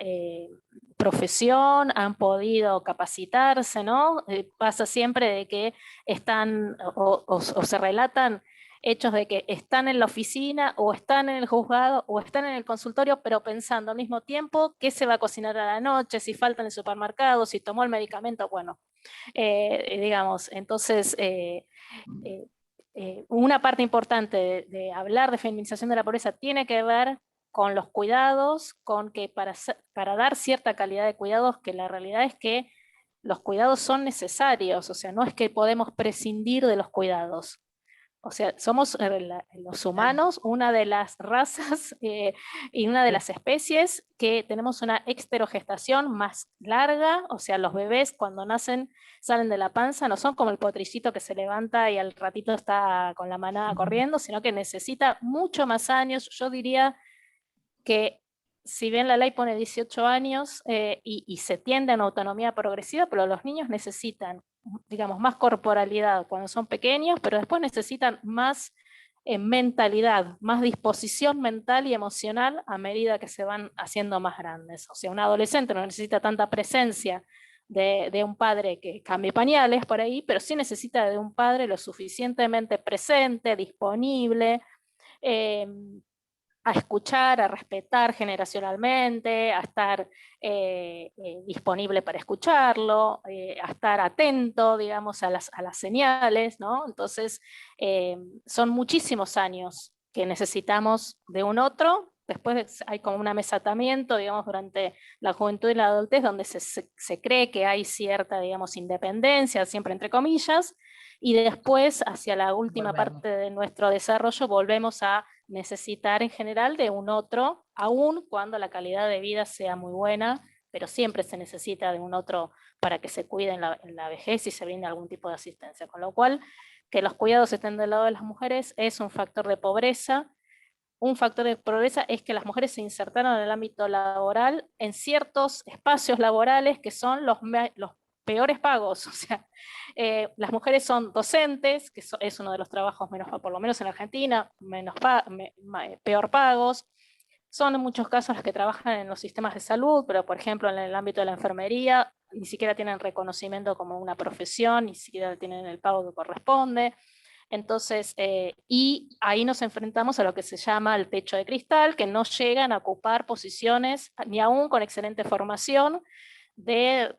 profesión, han podido capacitarse, ¿no? Pasa siempre de que están o se relatan hechos de que están en la oficina o están en el juzgado o están en el consultorio, pero pensando al mismo tiempo qué se va a cocinar a la noche, si falta en el supermercado, si tomó el medicamento, bueno, digamos, entonces una parte importante de hablar de feminización de la pobreza tiene que ver con los cuidados, con que para dar cierta calidad de cuidados, que la realidad es que los cuidados son necesarios, o sea, no es que podemos prescindir de los cuidados. O sea, somos los humanos una de las razas y una de las especies que tenemos una exterogestación más larga, o sea, los bebés cuando nacen salen de la panza, no son como el potricito que se levanta y al ratito está con la manada corriendo, sino que necesita mucho más años. Yo diría que si bien la ley pone 18 años y se tiende a una autonomía progresiva, pero los niños necesitan, digamos, más corporalidad cuando son pequeños, pero después necesitan más mentalidad, más disposición mental y emocional a medida que se van haciendo más grandes. O sea, un adolescente no necesita tanta presencia de un padre que cambie pañales por ahí, pero sí necesita de un padre lo suficientemente presente, disponible, a escuchar, a respetar generacionalmente, a estar disponible para escucharlo, a estar atento, digamos, a las señales, ¿no? Entonces, son muchísimos años que necesitamos de un otro. Después hay como un amesatamiento, digamos, durante la juventud y la adultez, donde se cree que hay cierta, digamos, independencia, siempre entre comillas, y después, hacia la última parte de nuestro desarrollo, volvemos a necesitar en general de un otro, aun cuando la calidad de vida sea muy buena, pero siempre se necesita de un otro para que se cuide en la vejez y se brinde algún tipo de asistencia. Con lo cual, que los cuidados estén del lado de las mujeres es un factor de pobreza. Un factor de pobreza es que las mujeres se insertaron en el ámbito laboral en ciertos espacios laborales que son los peores pagos. O sea, las mujeres son docentes, que es uno de los trabajos menos, por lo menos en Argentina, peor pagos. Son en muchos casos las que trabajan en los sistemas de salud, pero por ejemplo en el ámbito de la enfermería ni siquiera tienen reconocimiento como una profesión, ni siquiera tienen el pago que corresponde. Entonces, y ahí nos enfrentamos a lo que se llama el techo de cristal, que no llegan a ocupar posiciones, ni aún con excelente formación, de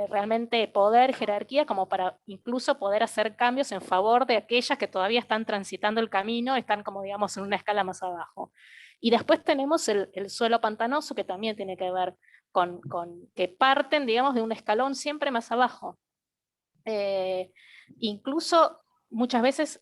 realmente poder, jerarquía, como para incluso poder hacer cambios en favor de aquellas que todavía están transitando el camino, están como digamos en una escala más abajo. Y después tenemos el suelo pantanoso, que también tiene que ver con que parten, digamos, de un escalón siempre más abajo. Incluso muchas veces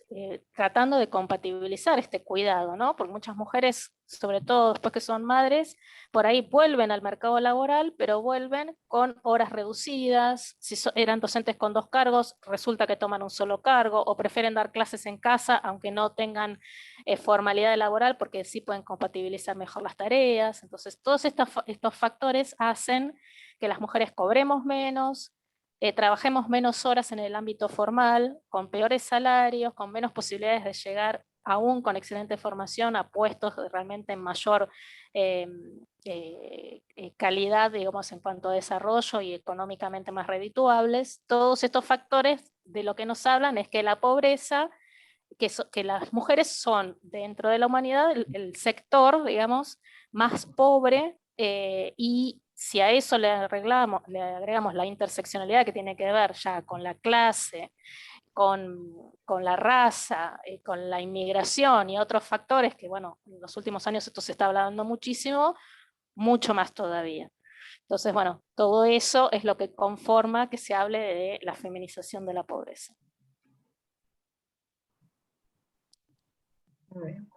tratando de compatibilizar este cuidado, ¿no? Porque muchas mujeres, sobre todo después que son madres, por ahí vuelven al mercado laboral, pero vuelven con horas reducidas. Si eran docentes con 2 cargos, resulta que toman un solo cargo, o prefieren dar clases en casa, aunque no tengan formalidad laboral, porque sí pueden compatibilizar mejor las tareas. Entonces, todos estos factores hacen que las mujeres cobremos menos, trabajemos menos horas en el ámbito formal, con peores salarios, con menos posibilidades de llegar aún con excelente formación a puestos realmente en mayor calidad, digamos, en cuanto a desarrollo y económicamente más redituables. Todos estos factores de lo que nos hablan es que la pobreza, que las mujeres son dentro de la humanidad el sector, digamos, más pobre, y si a eso le agregamos la interseccionalidad que tiene que ver ya con la clase, con la raza, con la inmigración y otros factores que, bueno, en los últimos años esto se está hablando muchísimo, mucho más todavía. Entonces, bueno, todo eso es lo que conforma que se hable de la feminización de la pobreza. Muy bien.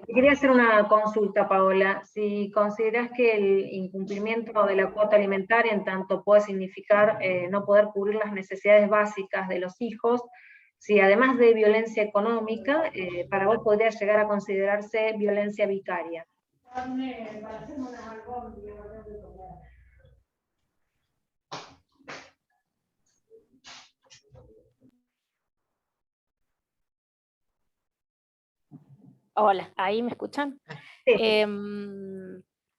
Quería hacer una consulta, Paola. Si consideras que el incumplimiento de la cuota alimentaria en tanto puede significar no poder cubrir las necesidades básicas de los hijos, si además de violencia económica, para vos podría llegar a considerarse violencia vicaria. Hola, ¿ahí me escuchan? Sí.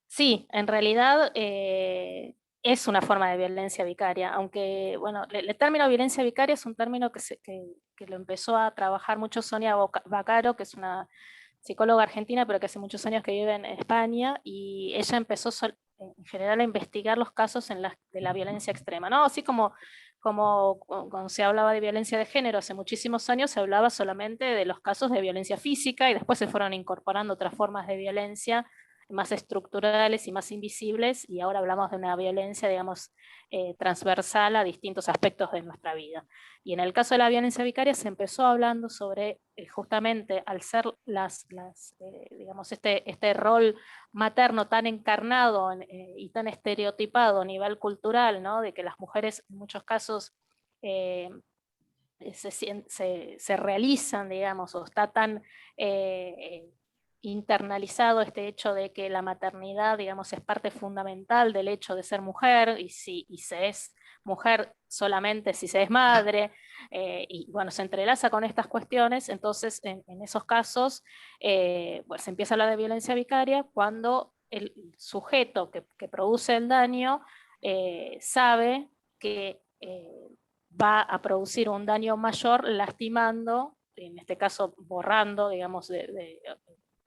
Sí, en realidad es una forma de violencia vicaria, aunque, bueno, el término violencia vicaria es un término que lo empezó a trabajar mucho Sonia Vaccaro, que es una psicóloga argentina, pero que hace muchos años que vive en España, y ella empezó en general a investigar los casos de la violencia extrema, ¿no? Así como cuando se hablaba de violencia de género hace muchísimos años, se hablaba solamente de los casos de violencia física, y después se fueron incorporando otras formas de violencia más estructurales y más invisibles, y ahora hablamos de una violencia, digamos, transversal a distintos aspectos de nuestra vida. Y en el caso de la violencia vicaria se empezó hablando sobre, justamente al ser digamos, este rol materno tan encarnado y tan estereotipado a nivel cultural, ¿no? De que las mujeres en muchos casos se realizan, digamos, o está tan internalizado este hecho de que la maternidad, digamos, es parte fundamental del hecho de ser mujer, y se es mujer solamente si se es madre, y bueno, se entrelaza con estas cuestiones. Entonces en esos casos pues, se empieza a hablar de violencia vicaria cuando el sujeto que produce el daño sabe que va a producir un daño mayor lastimando, en este caso borrando, digamos,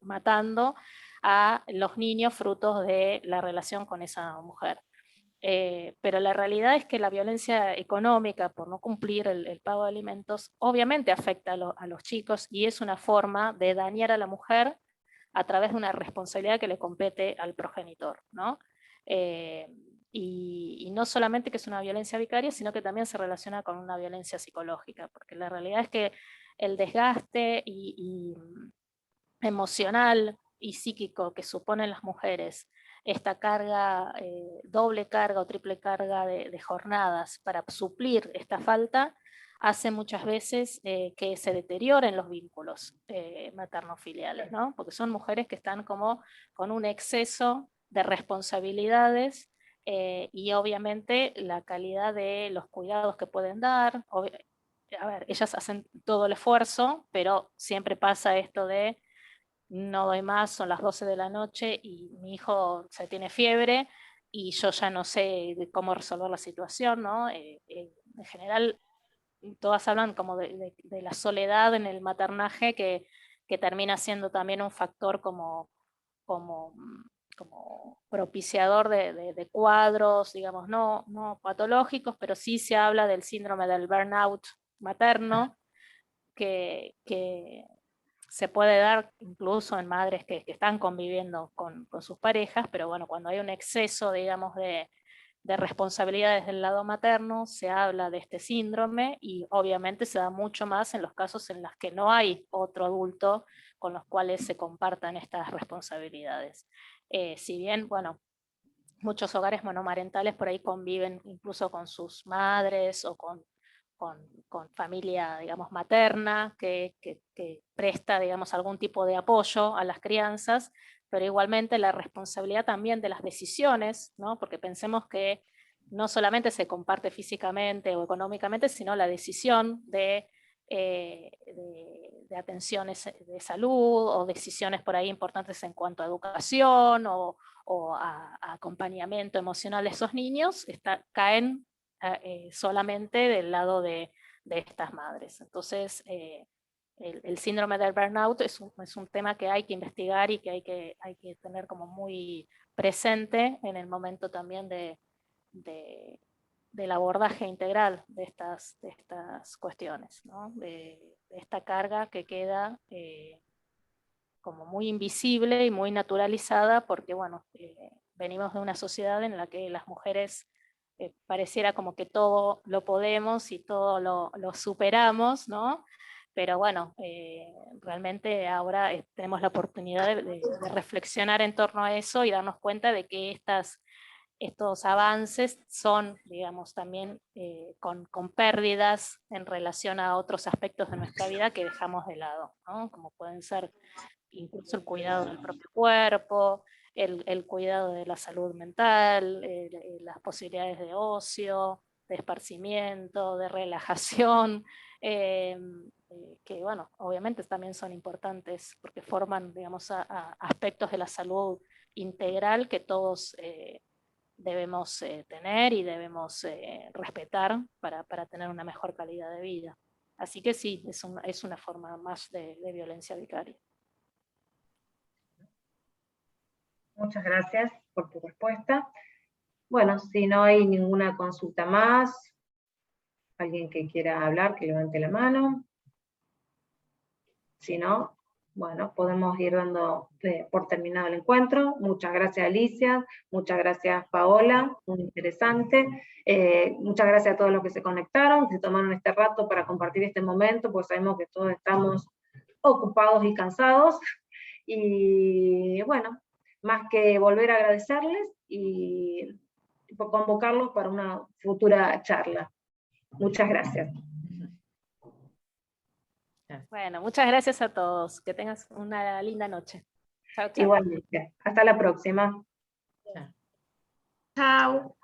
matando a los niños frutos de la relación con esa mujer. Pero la realidad es que la violencia económica por no cumplir el pago de alimentos obviamente afecta a los chicos, y es una forma de dañar a la mujer a través de una responsabilidad que le compete al progenitor, ¿no? Y no solamente que es una violencia vicaria, sino que también se relaciona con una violencia psicológica, porque la realidad es que el desgaste y emocional y psíquico que suponen las mujeres, esta carga, doble carga o triple carga de jornadas para suplir esta falta, hace muchas veces que se deterioren los vínculos materno-filiales, ¿no? Porque son mujeres que están como con un exceso de responsabilidades, y obviamente la calidad de los cuidados que pueden dar. A ver, ellas hacen todo el esfuerzo, pero siempre pasa esto de no doy más, son las 12 de la noche y mi hijo se tiene fiebre y yo ya no sé cómo resolver la situación, ¿no? En general, todas hablan como de la soledad en el maternaje, que termina siendo también un factor como, como propiciador de cuadros, digamos, no patológicos, pero sí se habla del síndrome del burnout materno, que se puede dar incluso en madres que están conviviendo con sus parejas, pero bueno, cuando hay un exceso, digamos, de responsabilidades del lado materno, se habla de este síndrome, y obviamente se da mucho más en los casos en los que no hay otro adulto con los cuales se compartan estas responsabilidades. Si bien, bueno, muchos hogares monomarentales por ahí conviven incluso con sus madres o con familia, digamos, materna, que presta, digamos, algún tipo de apoyo a las crianzas, pero igualmente la responsabilidad también de las decisiones, ¿no? Porque pensemos que no solamente se comparte físicamente o económicamente, sino la decisión de atenciones de salud o decisiones por ahí importantes en cuanto a educación o a acompañamiento emocional de esos niños, caen solamente del lado de estas madres. Entonces, el síndrome del burnout es un tema que hay que investigar y que hay que tener como muy presente en el momento también del abordaje integral de estas cuestiones, ¿no? de esta carga que queda como muy invisible y muy naturalizada, porque bueno, venimos de una sociedad en la que las mujeres pareciera como que todo lo podemos y todo lo superamos, ¿no? Pero bueno, realmente ahora tenemos la oportunidad de reflexionar en torno a eso y darnos cuenta de que estos avances son, digamos, también con pérdidas en relación a otros aspectos de nuestra vida que dejamos de lado, ¿no? Como pueden ser incluso el cuidado del propio cuerpo, el cuidado de la salud mental, las posibilidades de ocio, de esparcimiento, de relajación, que bueno, obviamente también son importantes porque forman, digamos, a aspectos de la salud integral que todos debemos tener y debemos respetar para tener una mejor calidad de vida. Así que sí, es una forma más de violencia vicaria. Muchas gracias por tu respuesta. Bueno, si no hay ninguna consulta más, alguien que quiera hablar, que levante la mano. Si no, bueno, podemos ir dando por terminado el encuentro. Muchas gracias, Alicia. Muchas gracias, Paola. Muy interesante. Muchas gracias a todos los que se conectaron, que se tomaron este rato para compartir este momento, pues sabemos que todos estamos ocupados y cansados. Y bueno, más que volver a agradecerles y convocarlos para una futura charla. Muchas gracias. Bueno, muchas gracias a todos. Que tengas una linda noche. Chao, chao. Igualmente. Hasta la próxima. Chao.